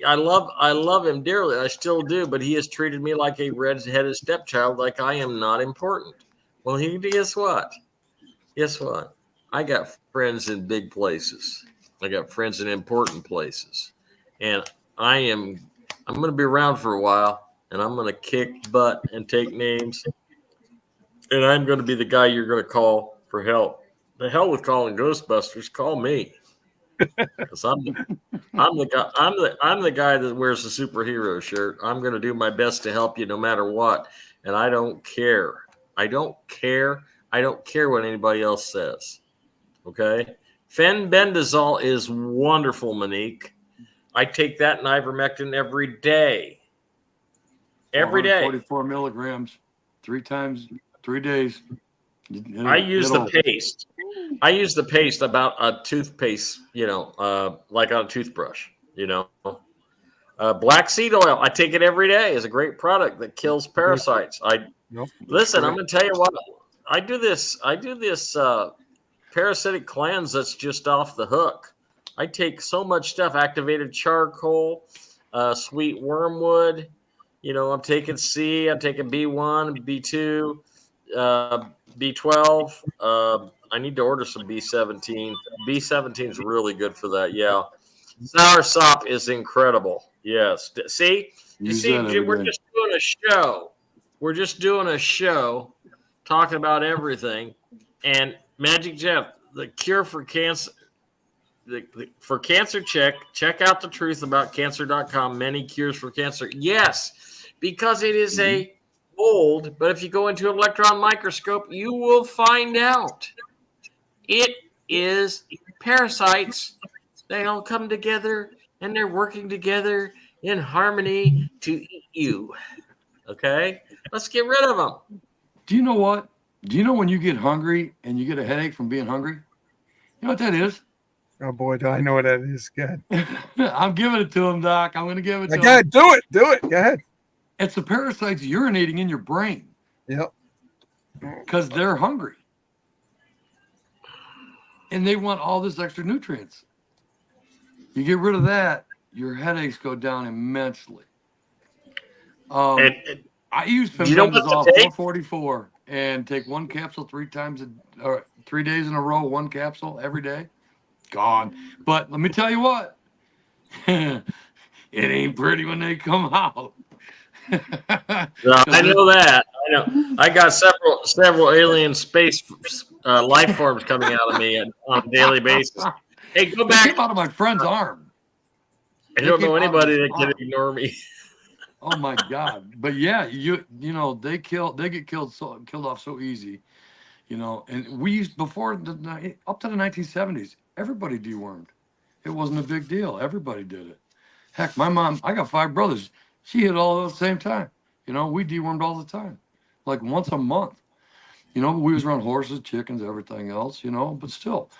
I love him dearly. I still do, but he has treated me like a red-headed stepchild, like I am not important. Well, guess what? Guess what? I got friends in big places. I got friends in important places. And I'm going to be around for a while. And I'm going to kick butt and take names. And I'm going to be the guy you're going to call for help The hell with calling Ghostbusters. Call me. Because I'm the guy that wears the superhero shirt. I'm going to do my best to help you no matter what, and I don't care. I don't care what anybody else says. Okay, fenbendazole is wonderful, Monique. I take that and ivermectin every day. Every day. 44 milligrams, 3 days. I use the paste. I use the paste about a toothpaste, like on a toothbrush, Black seed oil, I take it every day. It's a great product that kills parasites. Listen, I'm going to tell you what. I do this parasitic cleanse that's just off the hook. I take so much stuff, activated charcoal, sweet wormwood. I'm taking C, I'm taking B1, B2, B12. I need to order some B17. B17 is really good for that. Yeah. Sour sop is incredible. Yes. See, we're just doing a show. We're just doing a show talking about everything. And Magic Jeff, the cure for cancer, for cancer check out the truth about cancer.com. Many cures for cancer. Yes, because it is a mold, but if you go into an electron microscope, you will find out it is parasites. They all come together and they're working together in harmony to eat you. Okay? Let's get rid of them. Do you know what? Do you know when you get hungry and you get a headache from being hungry? You know what that is? Oh boy, do I know what that is. Good. I'm giving it to him, Doc. I'm going to give it to him. Okay, do it. Go ahead. It's the parasites urinating in your brain. Yep. Because they're hungry. And they want all this extra nutrients. You get rid of that, your headaches go down immensely. I use fenbendazole 444 and take 1 capsule 3 days in a row, 1 capsule every day. Gone. But let me tell you what, it ain't pretty when they come out. I know that. I know. I got several alien space life forms coming out of me on a daily basis. Hey, go back. They came out of my friend's arm. I don't know anybody that can ignore me. Oh my God! But yeah, they get killed off so easy, And we used up to the 1970s. Everybody dewormed. It wasn't a big deal. Everybody did it. Heck, my mom. I got 5 brothers. She hit all at the same time. We dewormed all the time, like once a month. We was around horses, chickens, everything else. But still.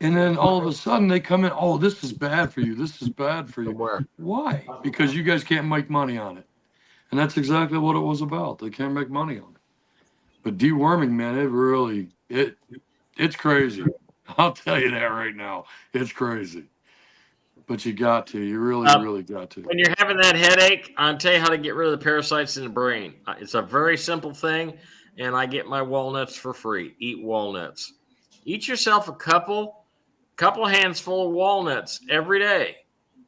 And then all of a sudden they come in. Oh, this is bad for you. This is bad for you. Why? Because you guys can't make money on it. And that's exactly what it was about. They can't make money on it. But deworming, man, it's crazy. I'll tell you that right now. It's crazy. But you got to. You really got to. When you're having that headache, I'll tell you how to get rid of the parasites in the brain. It's a very simple thing, and I get my walnuts for free. Eat walnuts. Eat yourself a couple handsful of walnuts every day.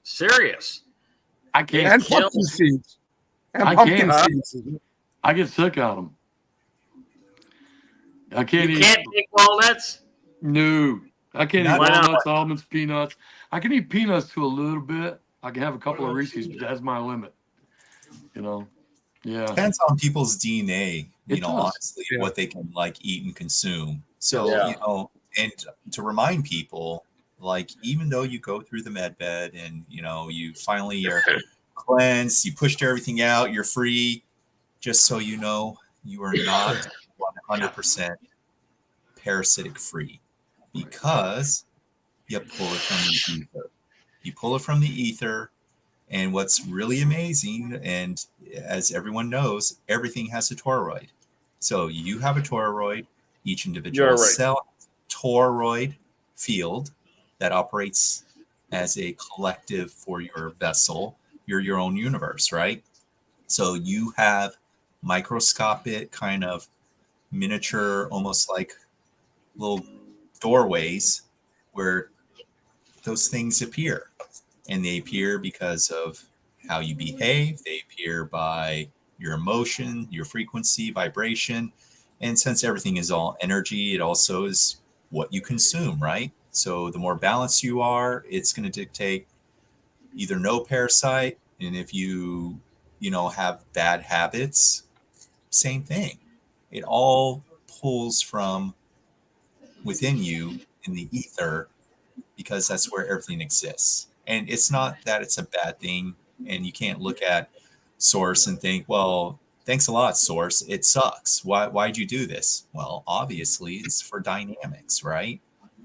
Serious. I can't. And pumpkin seeds. Pumpkin seeds. I get sick on them. I can't eat. You can't take walnuts? No. I can't eat walnuts, almonds, peanuts. I can eat peanuts too a little bit. I can have a couple of Reese's, but that's my limit. Yeah. Depends on people's DNA, honestly, what they can eat and consume. So, and to remind people, even though you go through the med bed and, you finally are cleansed, you pushed everything out, you're free, just so you know, you are not 100% parasitic free because you pull it from the ether. You pull it from the ether. And what's really amazing, and as everyone knows, everything has a toroid. So you have a toroid, each individual cell has a toroid field that operates as a collective for your vessel. You're your own universe, right? So you have microscopic kind of miniature, almost like little doorways where those things appear. And they appear because of how you behave. They appear by your emotion, your frequency, vibration. And since everything is all energy, it also is what you consume, right? So the more balanced you are, it's going to dictate either no parasite, and if you have bad habits, same thing. It all pulls from within you in the ether, because that's where everything exists. And it's not that it's a bad thing, and you can't look at source and think, well, thanks a lot, source, it sucks. Why'd you do this? Well, obviously it's for dynamics, right?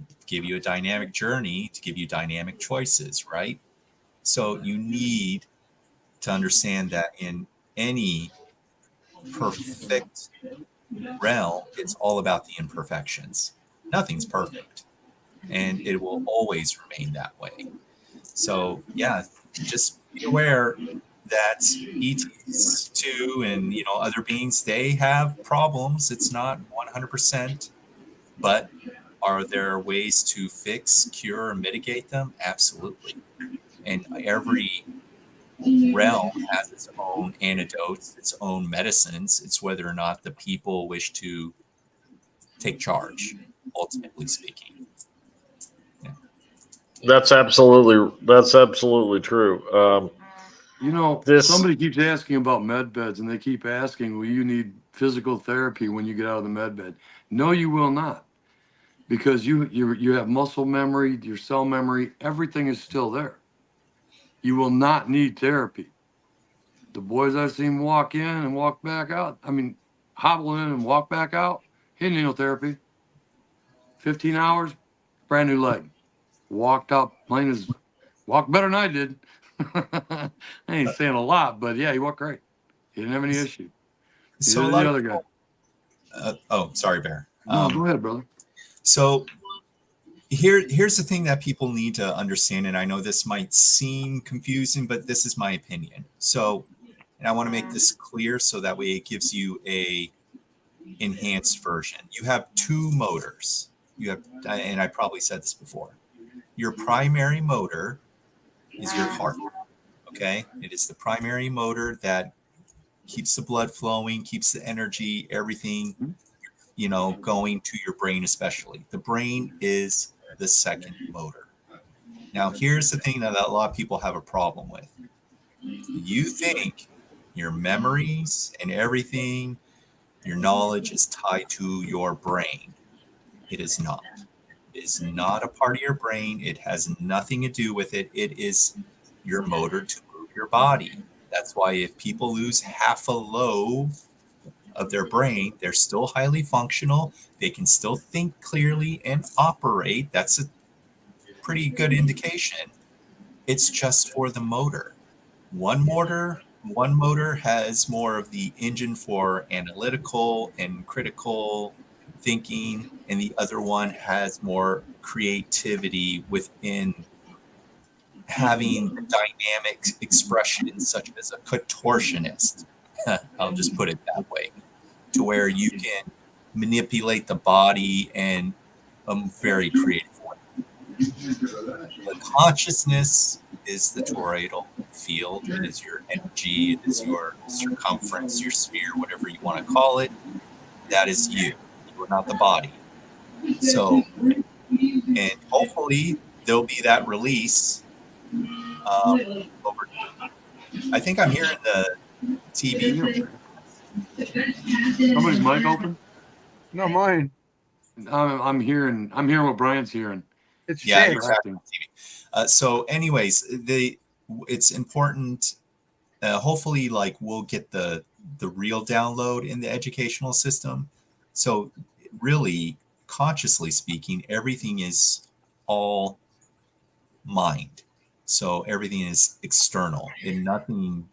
To give you a dynamic journey, to give you dynamic choices, right? So you need to understand that in any perfect realm, it's all about the imperfections. Nothing's perfect, and it will always remain that way. So yeah, just be aware that ETs too, and other beings, they have problems. It's not 100%, but are there ways to fix, cure, or mitigate them? Absolutely. And every realm has its own antidotes, its own medicines. It's whether or not the people wish to take charge, ultimately speaking. That's absolutely true. Somebody keeps asking about med beds, and they keep asking, will you need physical therapy when you get out of the med bed? No, you will not, because you have muscle memory, your cell memory, everything is still there. You will not need therapy. The boys I've seen walk in and walk back out, hobble in and walk back out, he didn't need no therapy. 15 hours, brand new leg. Walked out, walked better than I did. I ain't saying a lot, but yeah, he walked great. He didn't have any issue. So the other guy. Sorry, Bear. No, go ahead, brother. So here's the thing that people need to understand, and I know this might seem confusing, but this is my opinion. So, and I want to make this clear so that way it gives you a enhanced version. You have two motors. And I probably said this before. Your primary motor is your heart. Okay, it is the primary motor that keeps the blood flowing, keeps the energy, everything, going to your brain, especially. The brain is the second motor. Now, here's the thing that a lot of people have a problem with. You think your memories and everything, your knowledge is tied to your brain. It is not. It is not a part of your brain. It has nothing to do with it. It is your motor to move your body. That's why if people lose half a lobe of their brain, they're still highly functional. They can still think clearly and operate. That's a pretty good indication. It's just for the motor. One motor has more of the engine for analytical and critical thinking, and the other one has more creativity within having dynamic expression, such as a contortionist. I'll just put it that way, to where you can manipulate the body in a very creative way. The consciousness is the toroidal field. It is your energy. It is your circumference, your sphere, whatever you want to call it. That is you. You are not the body. So, and hopefully there'll be that release. I think I'm hearing the TV. Somebody's mic open? No, mine. I'm hearing what Brian's hearing. It's Yeah, chance. exactly. So, anyways, it's important. Hopefully, we'll get the real download in the educational system. So, really, consciously speaking, everything is all mind. So everything is external, and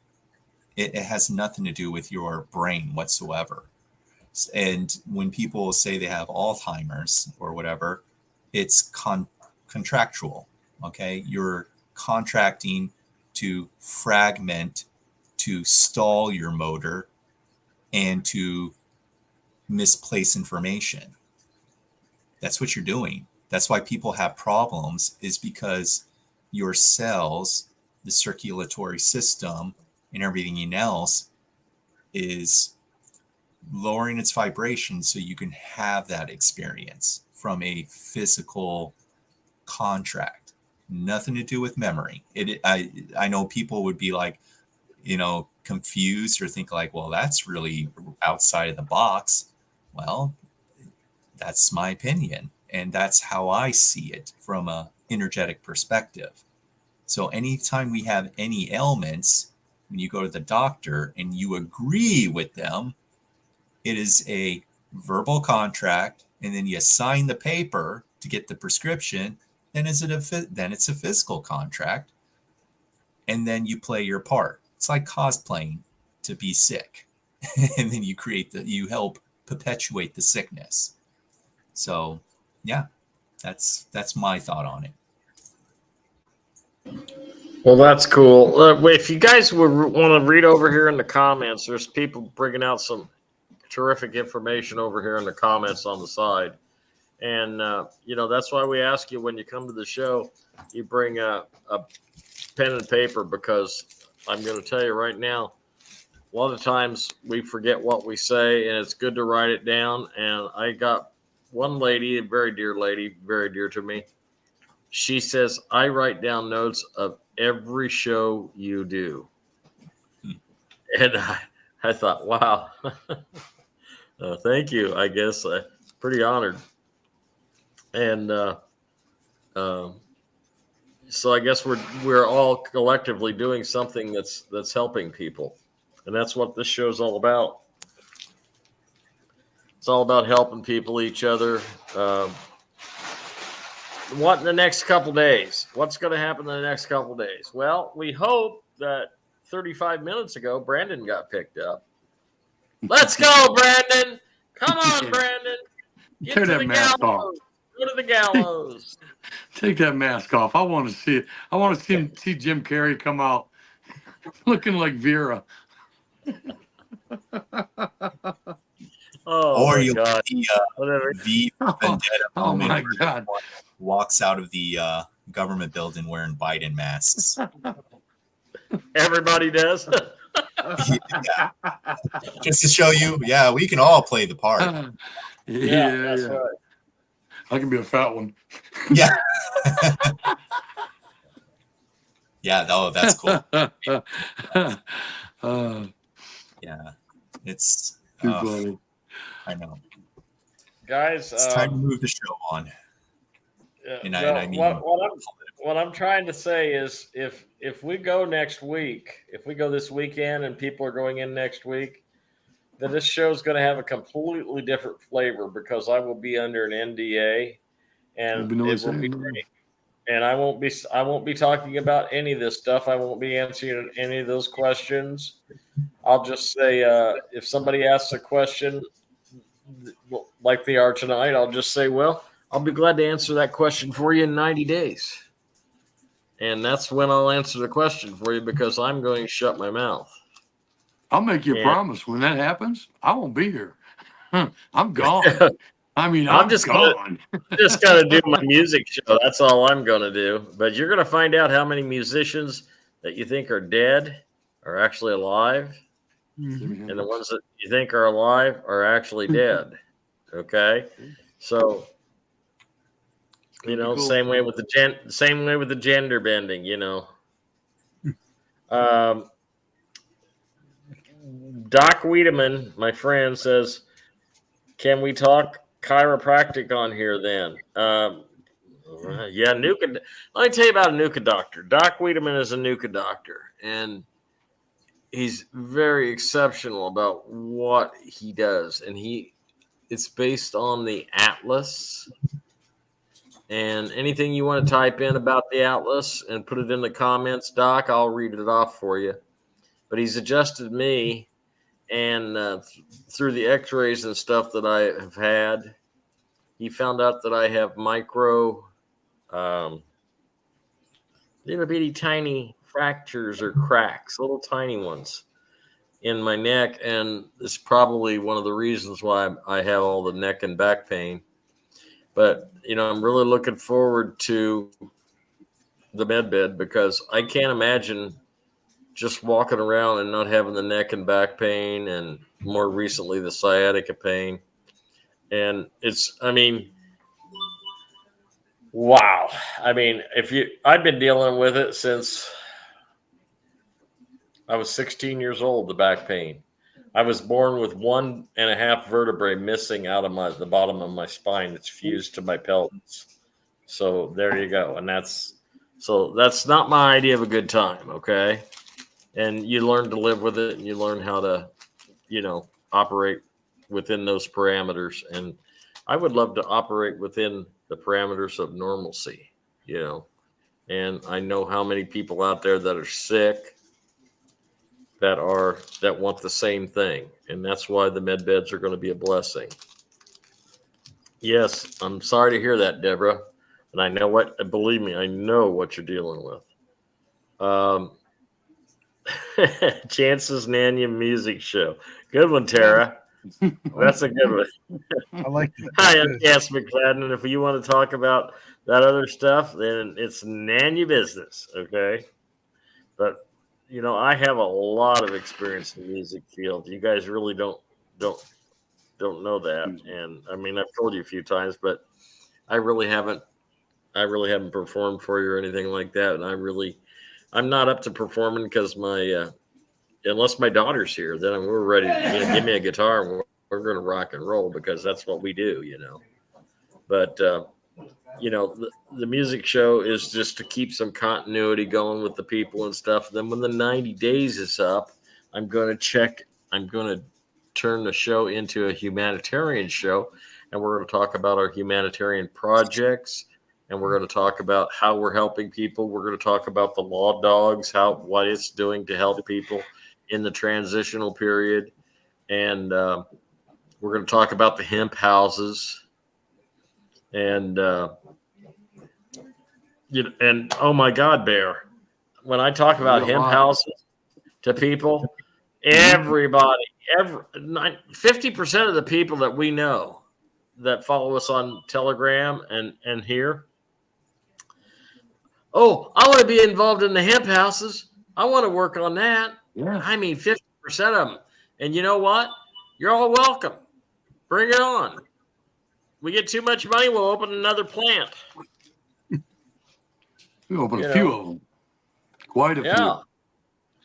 it has nothing to do with your brain whatsoever. And when people say they have Alzheimer's or whatever, it's contractual. Okay, you're contracting to fragment, to stall your motor, and to misplace information. That's what you're doing. That's why people have problems, is because your cells, the circulatory system, and everything else is lowering its vibration so you can have that experience from a physical contract, nothing to do with memory. I know people would be like, confused or think like, well, that's really outside of the box. Well, that's my opinion, and that's how I see it from a energetic perspective. So anytime we have any ailments, when you go to the doctor and you agree with them, it is a verbal contract, and then you sign the paper to get the prescription. Then it's a physical contract, and then you play your part. It's like cosplaying to be sick, and then you help perpetuate the sickness. So, yeah, that's my thought on it. Well, that's cool. If you guys would want to read over here in the comments, there's people bringing out some terrific information over here in the comments on the side. And, that's why we ask you when you come to the show, you bring a pen and paper, because I'm going to tell you right now, a lot of times we forget what we say, and it's good to write it down. And I got one lady, a very dear lady, very dear to me. She says, I write down notes of every show you do. And I thought, wow, thank you. I guess pretty honored. And so I guess we're all collectively doing something that's helping people, and that's what this show's all about. It's all about helping people, each other. What in the next couple days? What's going to happen in the next couple days? Well, we hope that 35 minutes ago, Brandon got picked up. Let's go, Brandon! Come on, Brandon! Get Tear to that the mask gallows. off. Go to the gallows. Take that mask off. I want to see it. I want to see Jim Carrey come out looking like Vera. Oh, Or my you God. V Vendetta Oh moment my where God. everyone walks out of the government building wearing Biden masks. Everybody does. Yeah. Just to show you, yeah, we can all play the part. That's right. I can be a fat one. Yeah. Yeah, that's cool. Yeah. It's Too funny. I know. Guys, It's time to move the show on. And I mean, what I'm trying to say is, if we go next week, if we go this weekend and people are going in next week, then this show is going to have a completely different flavor, because I will be under an NDA, and it will be great. And I won't be talking about any of this stuff. I won't be answering any of those questions. I'll just say, if somebody asks a question like they are tonight, I'll just say, well, I'll be glad to answer that question for you in 90 days. And that's when I'll answer the question for you, because I'm going to shut my mouth. I'll make you a promise. When that happens, I won't be here. I'm gone. I mean, I'm just gone. Just going to do my music show. That's all I'm going to do. But you're going to find out how many musicians that you think are dead are actually alive. Mm-hmm. And the ones that you think are alive are actually dead. Okay? So, cool. Same way with the gender bending, Doc Wiedemann, my friend, says, can we talk chiropractic on here then? Yeah, Nuka. Let me tell you about a Nuka doctor. Doc Wiedemann is a Nuka doctor, and he's very exceptional about what he does. And it's based on the Atlas. And anything you want to type in about the Atlas and put it in the comments, Doc, I'll read it off for you. But he's adjusted me, and through the x-rays and stuff that I have had, he found out that I have micro, little bitty tiny fractures or cracks, little tiny ones in my neck. And it's probably one of the reasons why I have all the neck and back pain. But, I'm really looking forward to the med bed, because I can't imagine just walking around and not having the neck and back pain, and more recently the sciatica pain. And Wow. I mean, I've been dealing with it since I was 16 years old, the back pain. I was born with 1.5 vertebrae missing out of the bottom of my spine. It's fused to my pelvis. So there you go. And that's not my idea of a good time. Okay. And you learn to live with it, and you learn how to, operate within those parameters. And I would love to operate within the parameters of normalcy, and I know how many people out there that are sick that want the same thing. And that's why the med beds are going to be a blessing. Yes, I'm sorry to hear that, Deborah. And believe me, I know what you're dealing with. Chance's Nanya music show. Good one, Tara. That's a good one. I like that. Hi, I'm Chance McFadden. And if you want to talk about that other stuff, then it's Nanya business. Okay. But I have a lot of experience in the music field. You guys really don't know that. And I mean, I've told you a few times, but I really haven't performed for you or anything like that. And I'm not up to performing because unless my daughter's here, then we're ready. Give me a guitar and we're going to rock and roll, because that's what we do, But the music show is just to keep some continuity going with the people and stuff. Then when the 90 days is up, I'm going to turn the show into a humanitarian show, and we're going to talk about our humanitarian projects, and we're going to talk about how we're helping people. We're going to talk about the law dogs, what it's doing to help people in the transitional period, and we're going to talk about the hemp houses, and and oh my God, Bear, when I talk about hemp houses to people, everybody, 50% of the people that we know that follow us on Telegram and here, oh, I want to be involved in the hemp houses. I want to work on that. Yeah. I mean, 50% of them. And you know what? You're all welcome. Bring it on. We get too much money, we'll open another plant. We open a few of them. Quite a few.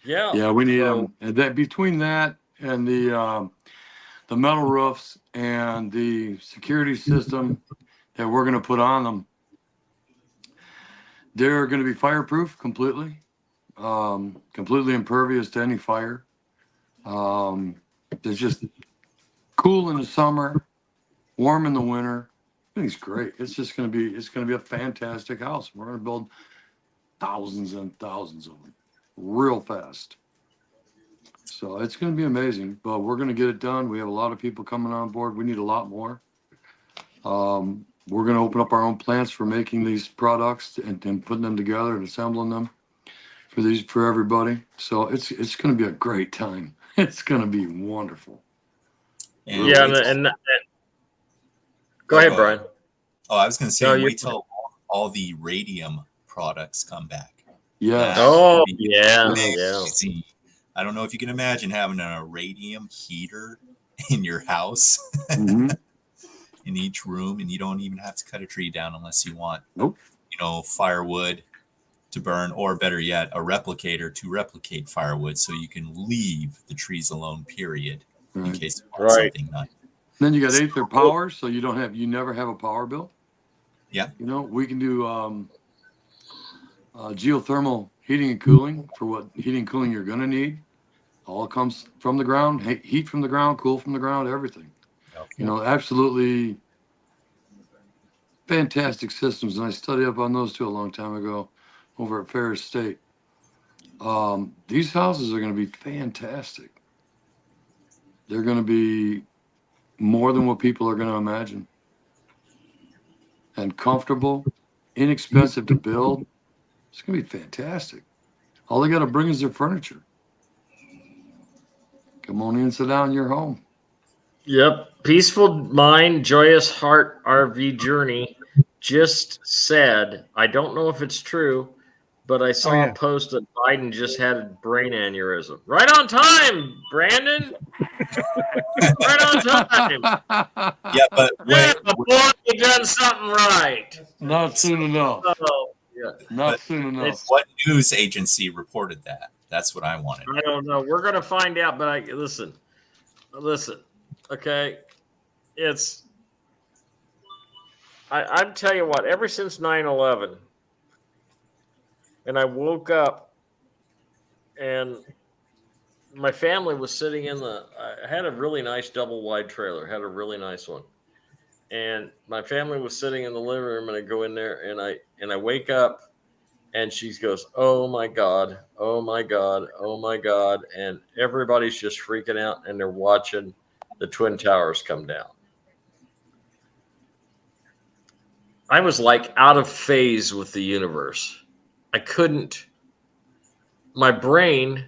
Yeah. Yeah, we need them. And that between that and the metal roofs and the security system that we're going to put on them, they're going to be fireproof completely, completely impervious to any fire. It's just cool in the summer, warm in the winter. I think it's great. It's going to be a fantastic house. We're going to build thousands and thousands of them real fast. So it's going to be amazing, but we're going to get it done. We have a lot of people coming on board. We need a lot more. We're going to open up our own plants for making these products and putting them together and assembling them for everybody. So it's going to be a great time. It's going to be wonderful. And and go ahead, Brian. Oh, I was going to say, wait till all the radium products come back. Yeah. Oh, yeah. I don't know if you can imagine having a radium heater in your house, Mm-hmm. in each room, and you don't even have to cut a tree down unless you want, Nope. Firewood to burn, or better yet, a replicator to replicate firewood, so you can leave the trees alone, period, in case you want something done. Then you got Aether Power, so you never have a power bill. Yeah. We can do geothermal heating and cooling for what heating and cooling you're going to need. All comes from the ground, heat from the ground, cool from the ground, everything. Okay. Absolutely fantastic systems. And I studied up on those too a long time ago over at Ferris State. These houses are going to be fantastic. They're going to be more than what people are going to imagine. And comfortable, inexpensive to build. It's going to be fantastic. All they got to bring is their furniture. Come on in and sit down in your home. Yep. Peaceful Mind, Joyous Heart RV Journey just said, I don't know if it's true, but I saw a post that Biden just had a brain aneurysm. Right on time, Brandon. Right on time. Yeah, but boy, you done something right. Not soon enough. Oh, yeah. Not soon enough. What news agency reported that? That's what I wanted. I don't know. We're gonna find out. But listen. Okay, I tell you what. Ever since 9/11, and I woke up, and my family was sitting I had a really nice double wide trailer. Had a really nice one. And my family was sitting in the living room, and I go in there, and I wake up, and she goes, "Oh my God, oh my God, oh my God," and everybody's just freaking out, and they're watching the Twin Towers come down. I was like out of phase with the universe. I couldn't. My brain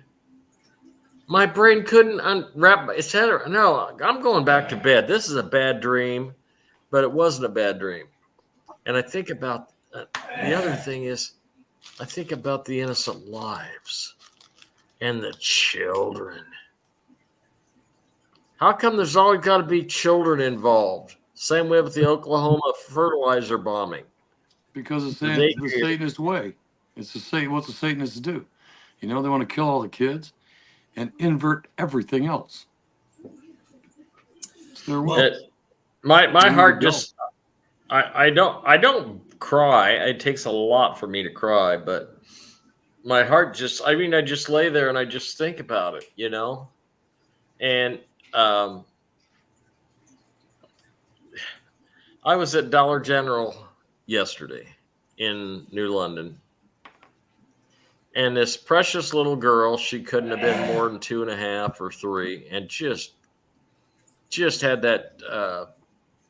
couldn't unwrap, etc. No, I'm going back to bed. This is a bad dream. But it wasn't a bad dream. And I think about the other thing is, I think about the innocent lives and the children. How come there's always got to be children involved? Same way with the Oklahoma fertilizer bombing. Because it's the Satanist way. It's what the Satanists do. They want to kill all the kids and invert everything else. It's their will. My heart just, I don't cry. It takes a lot for me to cry, but my heart just, I just lay there and I just think about it, And I was at Dollar General yesterday in New London. And this precious little girl, she couldn't have been more than 2.5 or 3, and just had that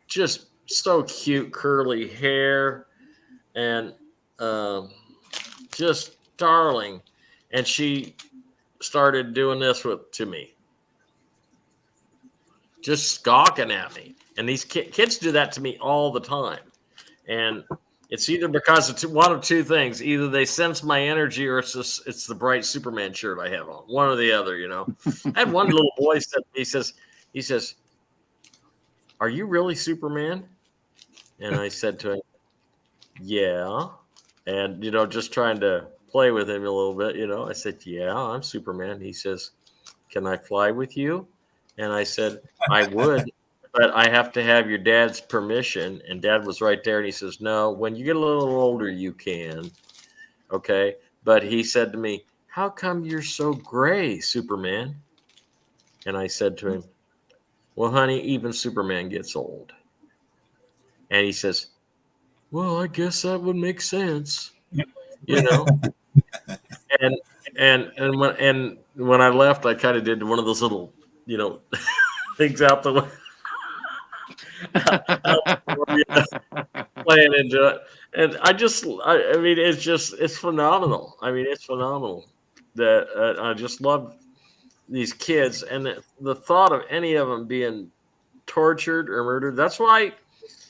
just so cute curly hair and just darling. And she started doing this to me, just gawking at me. And these kids do that to me all the time. And it's either because it's one of two things: either they sense my energy, or it's the bright Superman shirt I have on. One or the other, I had one little boy said, he says, "Are you really Superman?" And I said to him, "Yeah." And, just trying to play with him a little bit, I said, "Yeah, I'm Superman." He says, "Can I fly with you?" And I said, "I would, but I have to have your dad's permission." And Dad was right there. And he says, "No, when you get a little older, you can." Okay. But he said to me, "How come you're so gray, Superman?" And I said to him, "Well, honey, even Superman gets old." And he says, "Well, I guess that would make sense." And when I left, I kind of did one of those little, things out the way. Playing into it. And it's phenomenal. It's phenomenal that I just love these kids, and the thought of any of them being tortured or murdered. That's why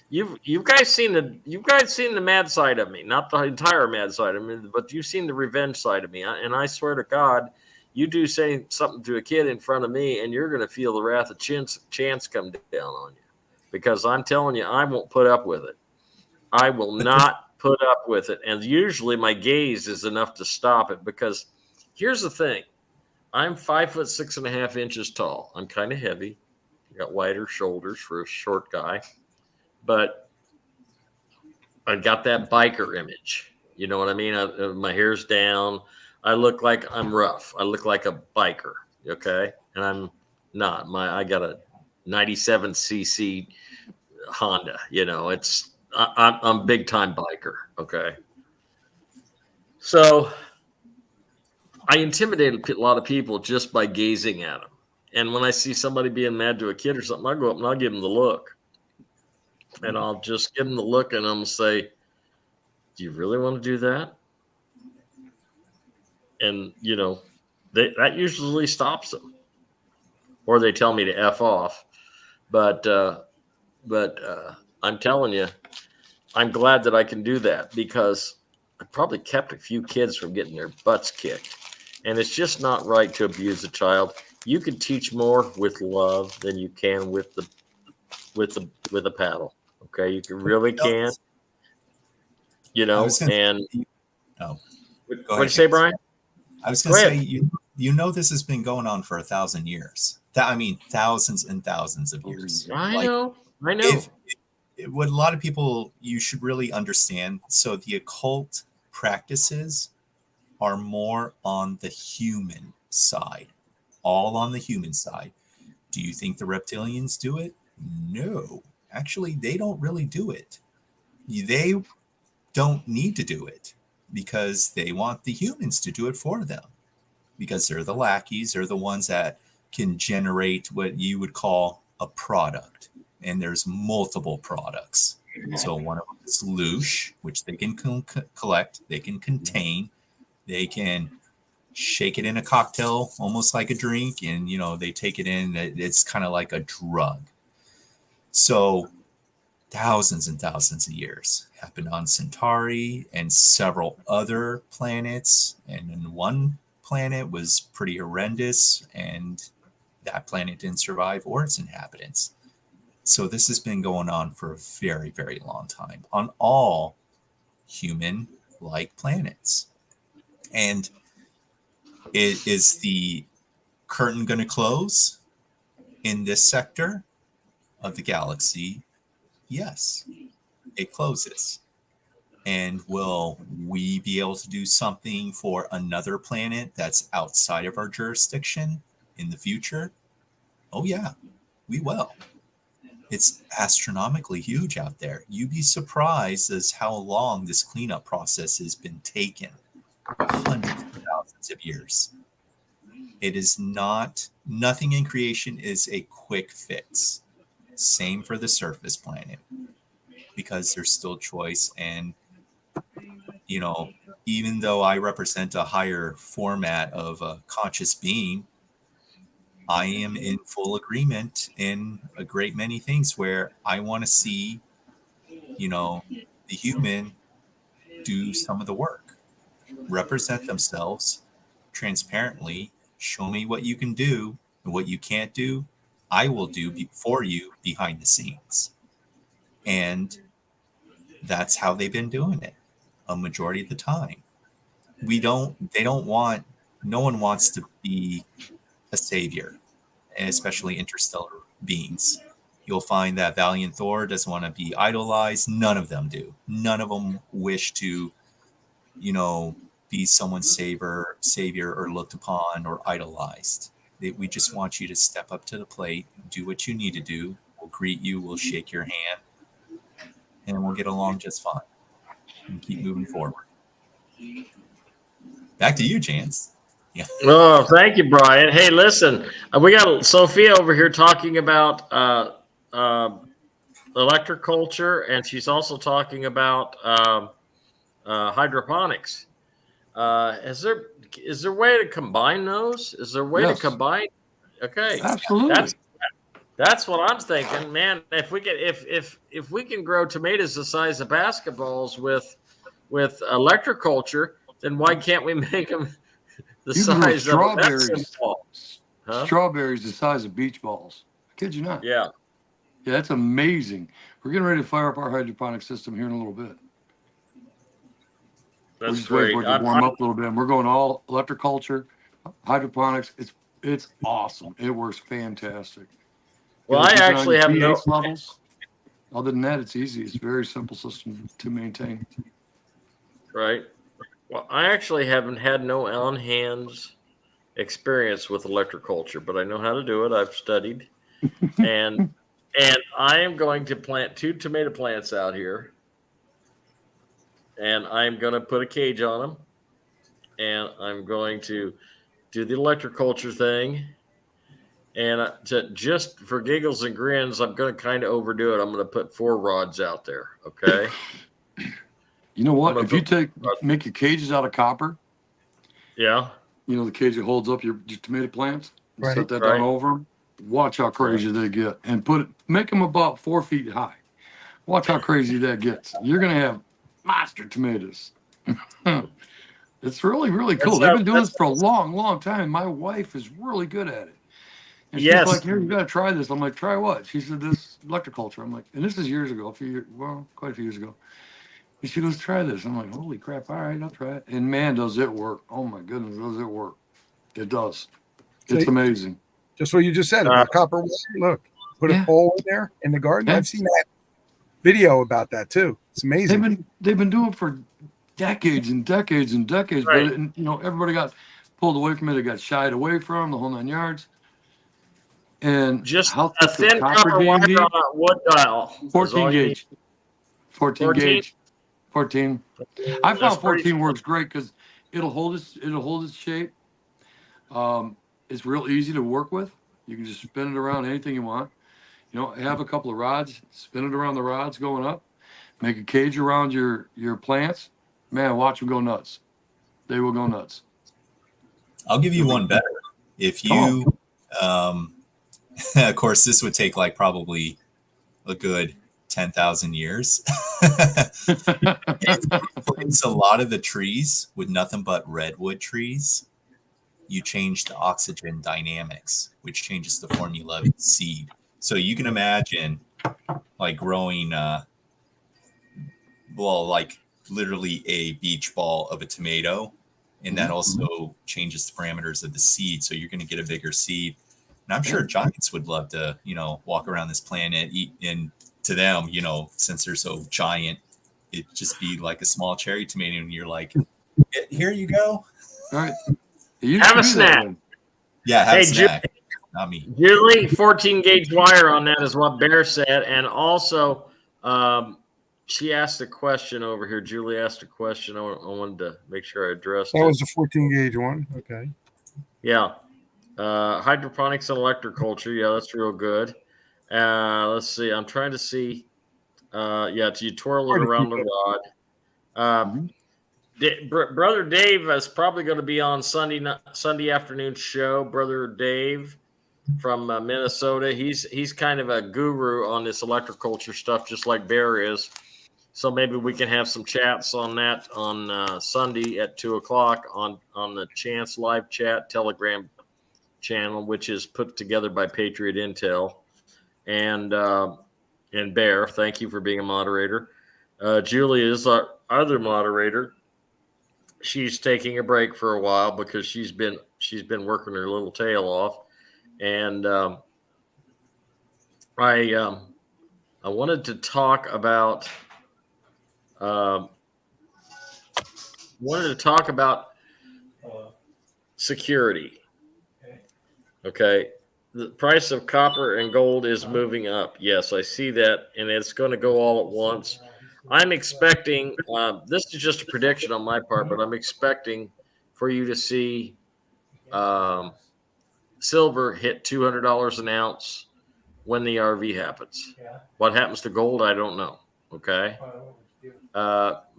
you guys seen the mad side of me, not the entire mad side of me, but you've seen the revenge side of me. And I swear to God, you do say something to a kid in front of me, and you're going to feel the wrath of chance come down on you, because I'm telling you, I won't put up with it. I will not put up with it. And usually my gaze is enough to stop it, because here's the thing. I'm 5'6.5" tall. I'm kind of heavy. I got wider shoulders for a short guy, but I got that biker image. You know what I mean? My hair's down. I look like I'm rough. I look like a biker. Okay. And I'm not. I got a 97cc Honda. I'm a big time biker. Okay. So I intimidate a lot of people just by gazing at them. And when I see somebody being mad to a kid or something, I go up and I'll give them the look. And I'll just give them the look, and I'm going to say, "Do you really want to do that?" And, that usually stops them. Or they tell me to F off. But I'm telling you, I'm glad that I can do that, because probably kept a few kids from getting their butts kicked. And it's just not right to abuse a child. You can teach more with love than you can with a paddle. Okay, you really can. I was gonna And say, oh, go what'd you ahead, say, James. Brian? I was Go going to ahead. say, this has been going on for 1,000 years. Thousands and thousands of years. I Like, know. if what a lot of people you should really understand. So the occult practices are more on the human side, all on the human side. Do you think the reptilians do it? No, actually, they don't really do it. They don't need to do it because they want the humans to do it for them, because they're the lackeys, they're the ones that can generate what you would call a product. And there's multiple products. So one of them is loosh, which they can collect, they can contain, they can shake it in a cocktail, almost like a drink. And, they take it in, it's kind of like a drug. So thousands and thousands of years happened on Centauri and several other planets. And then one planet was pretty horrendous, and that planet didn't survive or its inhabitants. So this has been going on for a very, very long time on all human-like planets. And is the curtain going to close in this sector of the galaxy? Yes, it closes. And will we be able to do something for another planet that's outside of our jurisdiction in the future? Oh, yeah, we will. It's astronomically huge out there. You'd be surprised as how long this cleanup process has been taken. Hundreds of thousands of years. It is nothing in creation is a quick fix. Same for the surface planet, because there's still choice. And, even though I represent a higher format of a conscious being, I am in full agreement in a great many things where I want to see, the human do some of the work, represent themselves transparently, show me what you can do and what you can't do. I will do for you behind the scenes. And that's how they've been doing it a majority of the time. No one wants to be a savior, especially interstellar beings. You'll find that Valiant Thor doesn't want to be idolized. None of them do. None of them wish to, be someone's savior or looked upon or idolized. We just want you to step up to the plate, do what you need to do. We'll greet you, we'll shake your hand, and we'll get along just fine and keep moving forward. Back to you, Chance. Yeah. Oh, thank you, Brian. Hey, listen, we got Sophia over here talking about electroculture, and she's also talking about hydroponics. Is there a way to combine those? Is there a way to combine? Okay, absolutely. That's what I'm thinking, man. If we can grow tomatoes the size of basketballs with electroculture, then why can't we make them the size of basketball? Strawberries the size of beach balls. I kid you not. Yeah, that's amazing. We're getting ready to fire up our hydroponic system here in a little bit. That's we're just great. waiting for it to warm up a little bit. And we're going all electroculture, hydroponics. It's awesome. It works fantastic. Well, I actually have no levels. Other than that, it's easy. It's a very simple system to maintain. Right. Well, I actually haven't had no on-hands experience with electroculture, but I know how to do it. I've studied, and I am going to plant 2 tomato plants out here. And I'm going to put a cage on them, and I'm going to do the electroculture thing. And just for giggles and grins, I'm going to kind of overdo it. I'm going to put 4 rods out there. Okay. You know what? If you make your cages out of copper. Yeah. The cage that holds up your tomato plants. And set that down over them. Watch how crazy they get, and make them about 4 feet high. Watch how crazy that gets. You're going to have monster tomatoes. It's really, really cool. They've been doing this for a long, long time. My wife is really good at it. And she's like, here, you got to try this. I'm like, try what? She said, this Electroculture. I'm like, and this is years ago, quite a few years ago. And she goes, try this. I'm like, holy crap. All right, I'll try it. And man, does it work. Oh my goodness, does it work. It does. It's amazing. Just what you just said about copper wire. Look, put a pole in there in the garden. I've seen that video about that too. It's amazing. They've been doing it for decades and decades and decades, right. But everybody got pulled away from it. It got shied away from the whole 9 yards. And just a thin copper wire on a wood dial. 14 gauge. 14 gauge. 14. I found 14 works great because it'll hold its shape. It's real easy to work with. You can just spin it around anything you want. Have a couple of rods, spin it around the rods going up, make a cage around your plants. Man, watch them go nuts. They will go nuts. I'll give you one better. If you, of course, this would take like probably a good 10,000 years. It's a lot of the trees with nothing but redwood trees. You change the oxygen dynamics, which changes the formula of the seed. So you can imagine like growing, like literally a beach ball of a tomato. And that also changes the parameters of the seed. So you're going to get a bigger seed. And I'm sure giants would love to, walk around this planet, eat. And to them, since they're so giant, it'd just be like a small cherry tomato. And you're like, here you go. All right. Have a snack. Yeah, have a snack. Not me. Julie, 14 gauge wire on that is what Bear said. And also, she asked a question over here. Julie asked a question. I wanted to make sure I addressed it. That was the 14 gauge one. Okay. Yeah. Hydroponics and electroculture. Yeah, that's real good. Let's see. I'm trying to see. You twirl it around the rod. Brother Dave is probably going to be on Sunday afternoon show. Brother Dave from Minnesota. He's kind of a guru on this electroculture stuff, just like Bear is. So maybe we can have some chats on that on Sunday at 2:00 on the Chance Live Chat Telegram channel, which is put together by Patriot Intel and Bear. Thank you for being a moderator. Julie is our other moderator. She's taking a break for a while because she's been working her little tail off, and I wanted to talk about security. Okay, the price of copper and gold is moving up. Yes, I see that, and it's going to go all at once. I'm expecting, this is just a prediction on my part, but I'm expecting for you to see silver hit $200 an ounce when the RV happens. What happens to gold, I don't know. Okay.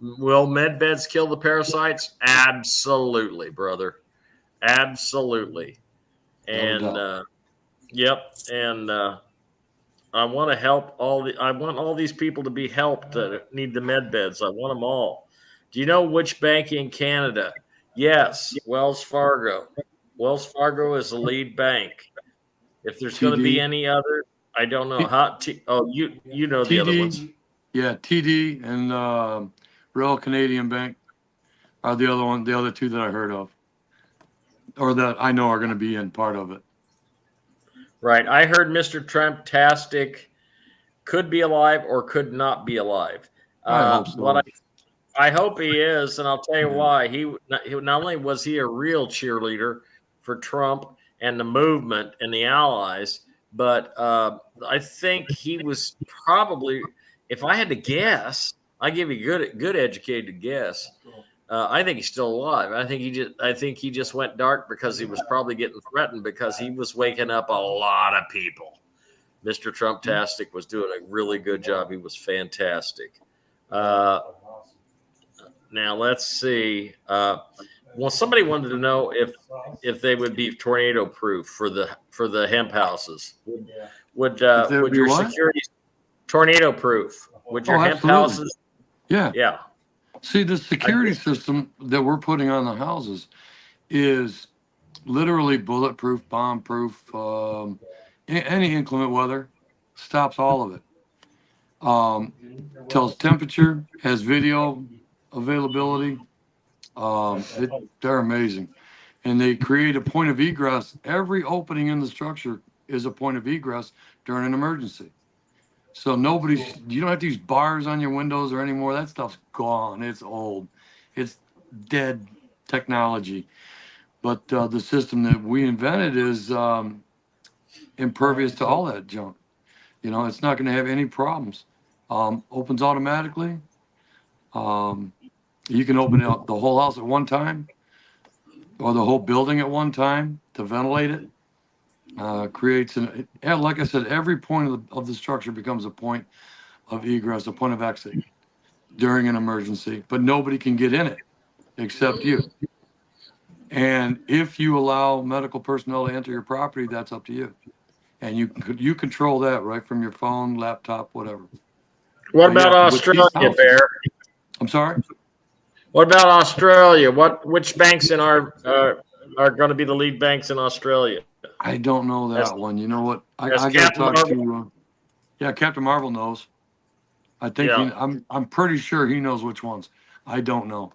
Will med beds kill the parasites? Absolutely, brother. Absolutely. And, yep. And, I want to help I want all these people to be helped that need the med beds. I want them all. Do you know which bank in Canada? Yes, Wells Fargo. Wells Fargo is the lead bank. If there's going to be any other, I don't know. You know the other ones. Yeah, TD and Royal Canadian Bank are the other two that I heard of, or that I know are going to be in part of it. Right. I heard Mr. Trump-tastic could be alive or could not be alive. I hope so. I hope he is, and I'll tell you why. He not only was he a real cheerleader for Trump and the movement and the allies, but I think he was probably, if I had to guess, I give you a good educated guess. I think he's still alive. I think he just went dark because he was probably getting threatened because he was waking up a lot of people. Mr. Trump-tastic was doing a really good job. He was fantastic. Now let's see. Well, somebody wanted to know if they would be tornado proof for the hemp houses. Would your security tornado proof? Would your hemp houses? Yeah. See, the security system that we're putting on the houses is literally bulletproof, bomb-proof. Any inclement weather stops all of it. Tells temperature, has video availability. They're amazing. And they create a point of egress. Every opening in the structure is a point of egress during an emergency. So you don't have to use bars on your windows or anymore. That stuff's gone. It's old. It's dead technology. But the system that we invented is impervious to all that junk. It's not going to have any problems. Opens automatically. You can open up the whole house at one time or the whole building at one time to ventilate it. Like I said, every point of the structure becomes a point of egress, a point of exit during an emergency, but nobody can get in it except you. And if you allow medical personnel to enter your property, that's up to you. And you control that right from your phone, laptop, whatever. What about Australia, Bear? I'm sorry? What about Australia? Which banks are going to be the lead banks in Australia? I don't know that one. You know what? I got to talk to. Captain Marvel knows. I think I'm pretty sure he knows which ones. I don't know.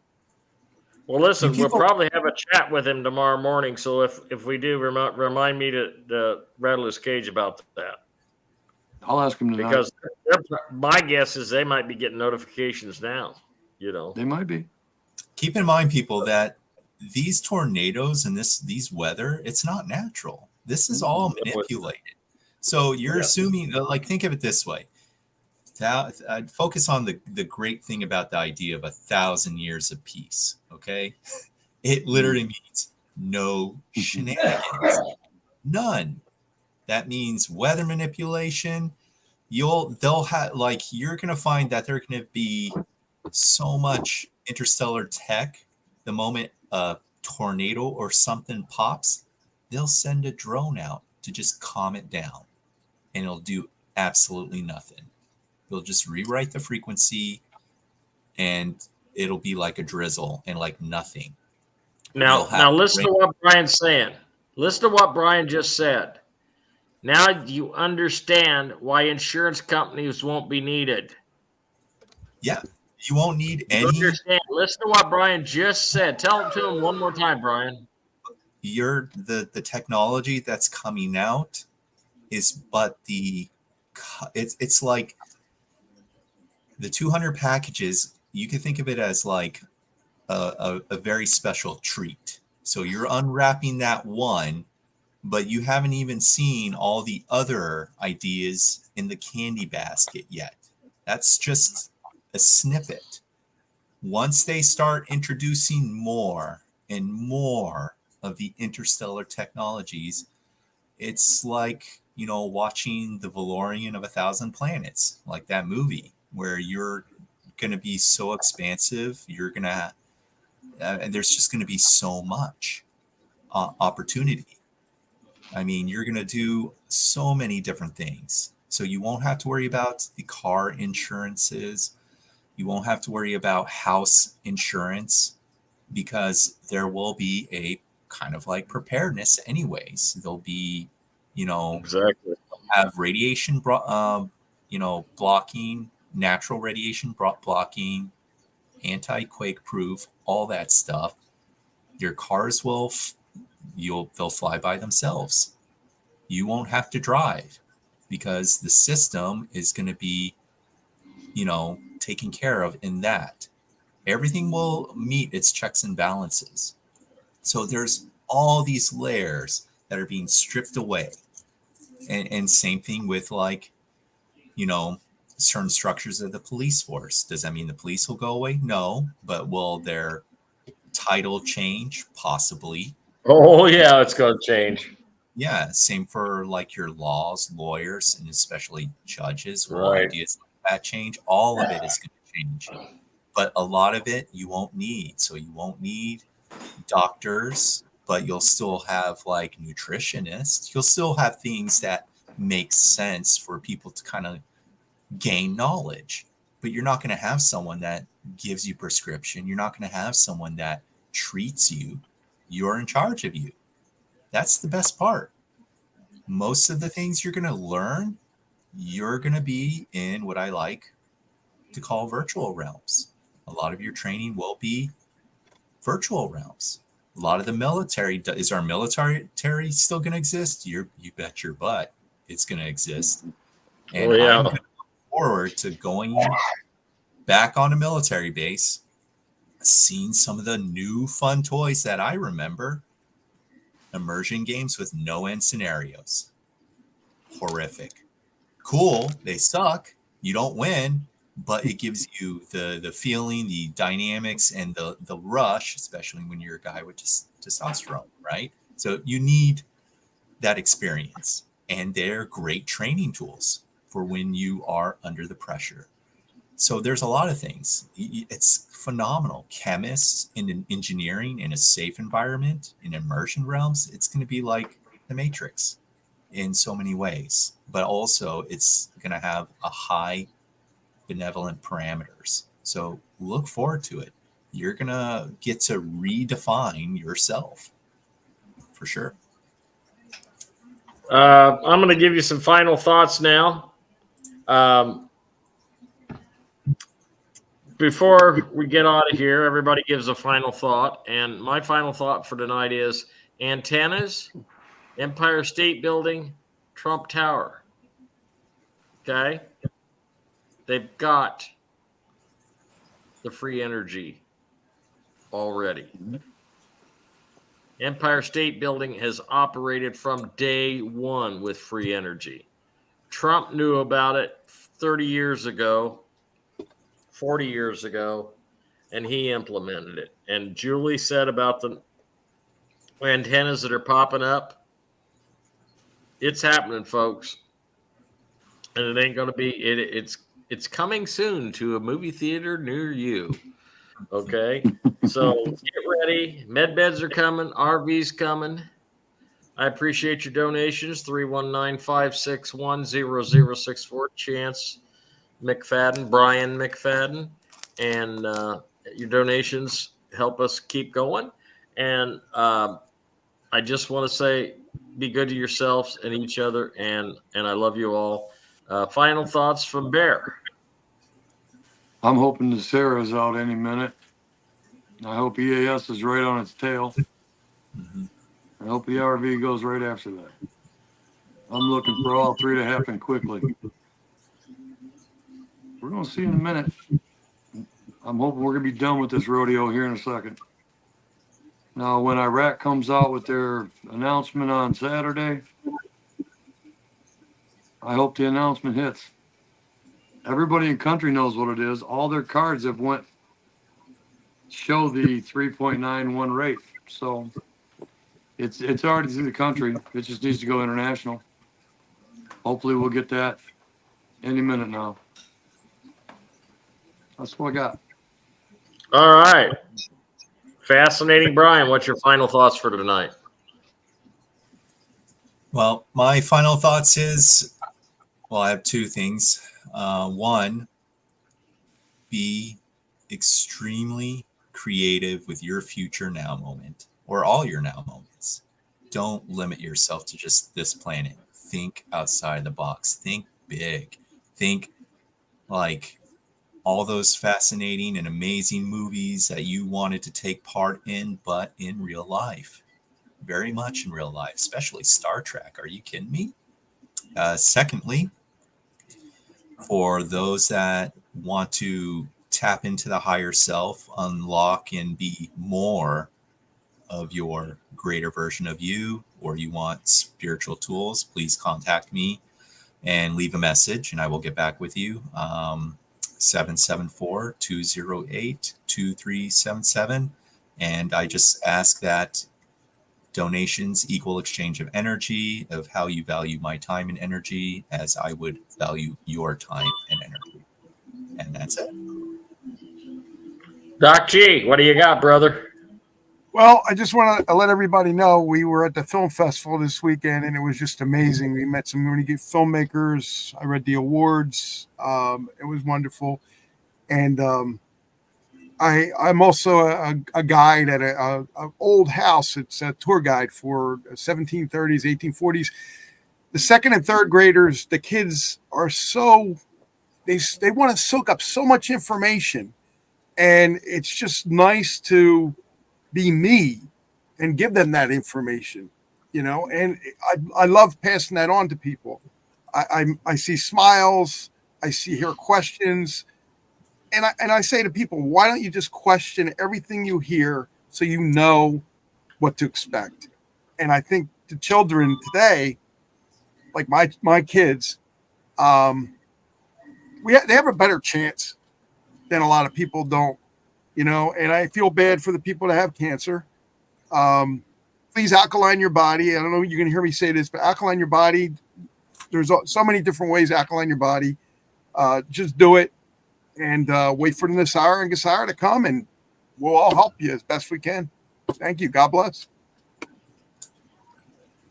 Well, listen, we'll probably have a chat with him tomorrow morning. So if we do, remind me to rattle his cage about that. I'll ask him tonight. Because my guess is they might be getting notifications now. They might be. Keep in mind, people, that these tornadoes and these weather, it's not natural. This is all manipulated. So you're assuming, like, think of it this way. I'd focus on the great thing about the idea of 1,000 years of peace. Okay, it literally means no shenanigans, none. That means weather manipulation. They'll have, like, you're gonna find that they're gonna be so much interstellar tech. The moment a tornado or something pops, they'll send a drone out to just calm it down, and it'll do absolutely nothing. They'll just rewrite the frequency, and it'll be like a drizzle and like nothing. Now listen to what Brian's saying. Listen to what Brian just said. Now you understand why insurance companies won't be needed. Yeah, you won't need any. Understand. Listen to what Brian just said. Tell it to him one more time, Brian. The technology that's coming out is it's like the 200 packages. You can think of it as like a very special treat. So you're unwrapping that one, but you haven't even seen all the other ideas in the candy basket yet. That's just a snippet. Once they start introducing more and more of the interstellar technologies, it's like, watching the Valorian of 1,000 Planets, like that movie, where you're going to be so expansive. You're going to, and there's just going to be so much opportunity. I mean, you're going to do so many different things. So you won't have to worry about the car insurances. You won't have to worry about house insurance, because there will be a kind of like preparedness anyways. There'll be, exactly, have radiation, blocking, natural radiation blocking, anti-quake proof, all that stuff. Your cars they'll fly by themselves. You won't have to drive, because the system is going to be, taken care of in that. Everything will meet its checks and balances. So there's all these layers that are being stripped away. And same thing with, like, certain structures of the police force. Does that mean the police will go away? No. But will their title change? Possibly. Oh, yeah, it's going to change. Yeah, same for like your laws, lawyers, and especially judges. Will Right. ideas like that change? All of it is going to change. But a lot of it you won't need. So you won't need doctors, but you'll still have like nutritionists. You'll still have things that make sense for people to kind of gain knowledge. but you're not going to have someone that gives you prescription. You're not going to have someone that treats you. You're in charge of you. That's the best part. Most of the things you're going to learn, you're going to be in what I like to call virtual realms. A lot of your training will be virtual realms. A lot of the military, is our military still going to exist? You bet your butt it's going to exist. And I'm looking forward to going back on a military base, seeing some of the new fun toys that I remember. Immersion games with no end scenarios. Horrific. Cool. They suck. You don't win, but it gives you the feeling, the dynamics, and the rush, especially when you're a guy with testosterone, right? So you need that experience, and they're great training tools for when you are under the pressure. So there's a lot of things. It's phenomenal. Chemists in engineering in a safe environment, in immersion realms, it's going to be like the Matrix in so many ways. But also it's going to have a high benevolent parameters. So look forward to it. You're going to get to redefine yourself for sure. I'm going to give you some final thoughts now. Before we get out of here, everybody gives a final thought. And my final thought for tonight is antennas, Empire State Building, Trump Tower. Okay? They've got the free energy already. Empire State Building has operated from day one with free energy. Trump knew about it 30 years ago, 40 years ago, and he implemented it. And Julie said about the antennas that are popping up, it's happening, folks. And it ain't going to be, it's coming soon to a movie theater near you. Okay? So get ready. Med beds are coming. RVs coming. I appreciate your donations. 319-561-0064. Chance McFadden, Brian McFadden. And your donations help us keep going. And I just want to say, be good to yourselves and each other. And I love you all. Final thoughts from Bear. I'm hoping the Sarah's out any minute. I hope EAS is right on its tail. Mm-hmm. I hope the RV goes right after that. I'm looking for all three to happen quickly. We're going to see in a minute. I'm hoping we're going to be done with this rodeo here in a second. Now, when Iraq comes out with their announcement on Saturday, I hope the announcement hits. Everybody in country knows what it is. All their cards have show the 3.91 rate. So it's already through the country. It just needs to go international. Hopefully we'll get that any minute now. That's what I got. All right. Fascinating, Brian. What's your final thoughts for tonight? Well, my final thoughts is, I have two things. One, be extremely creative with your future now moment or all your now moments. Don't limit yourself to just this planet. Think outside the box. Think big. Think like all those fascinating and amazing movies that you wanted to take part in, but in real life. Very much in real life, especially Star Trek. Are you kidding me? Secondly, for those that want to tap into the higher self, unlock and be more of your greater version of you, or you want spiritual tools, please contact me and leave a message and I will get back with you. 774-208-2377. And I just ask that donations equal exchange of energy, of how you value my time and energy as I would value your time and energy. And that's it. Docg, what do you got, brother? Well, I just want to let everybody know we were at the film festival this weekend, and it was just amazing. We met some really good filmmakers. I read the awards. It was wonderful. And I'm also a guide at a old house. It's a tour guide for 1730s, 1840s. The second and third graders, the kids are so they want to soak up so much information, and it's just nice to be me and give them that information, And I love passing that on to people. I see smiles, I hear questions, and I say to people, why don't you just question everything you hear so you know what to expect? And I think the children today, like my kids, they have a better chance than a lot of people don't, And I feel bad for the people that have cancer. Please alkaline your body. I don't know if you can hear me say this, but alkaline your body. There's so many different ways to alkaline your body. Just do it and wait for the Nasara and Gasara to come, and we'll all help you as best we can. Thank you. God bless.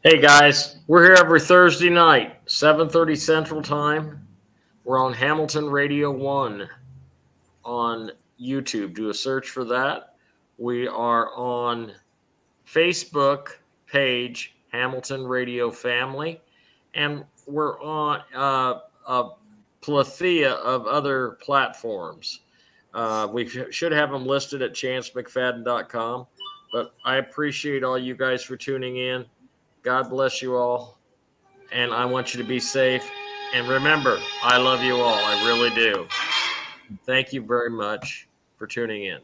Hey guys, we're here every Thursday night, 7:30 Central Time. We're on Hamilton Radio 1 on YouTube. Do a search for that. We are on Facebook page, Hamilton Radio Family, and we're on a plethora of other platforms. We should have them listed at chancemcfadden.com, but I appreciate all you guys for tuning in. God bless you all, and I want you to be safe. And remember, I love you all. I really do. Thank you very much for tuning in.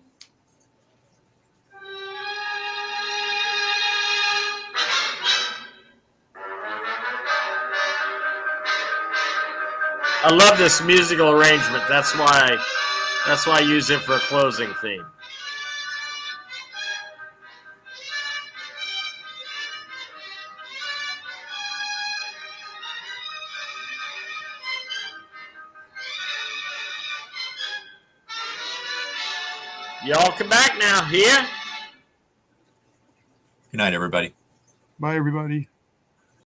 I love this musical arrangement. That's why I use it for a closing theme. Y'all come back now. Here. Good night, everybody. Bye, everybody.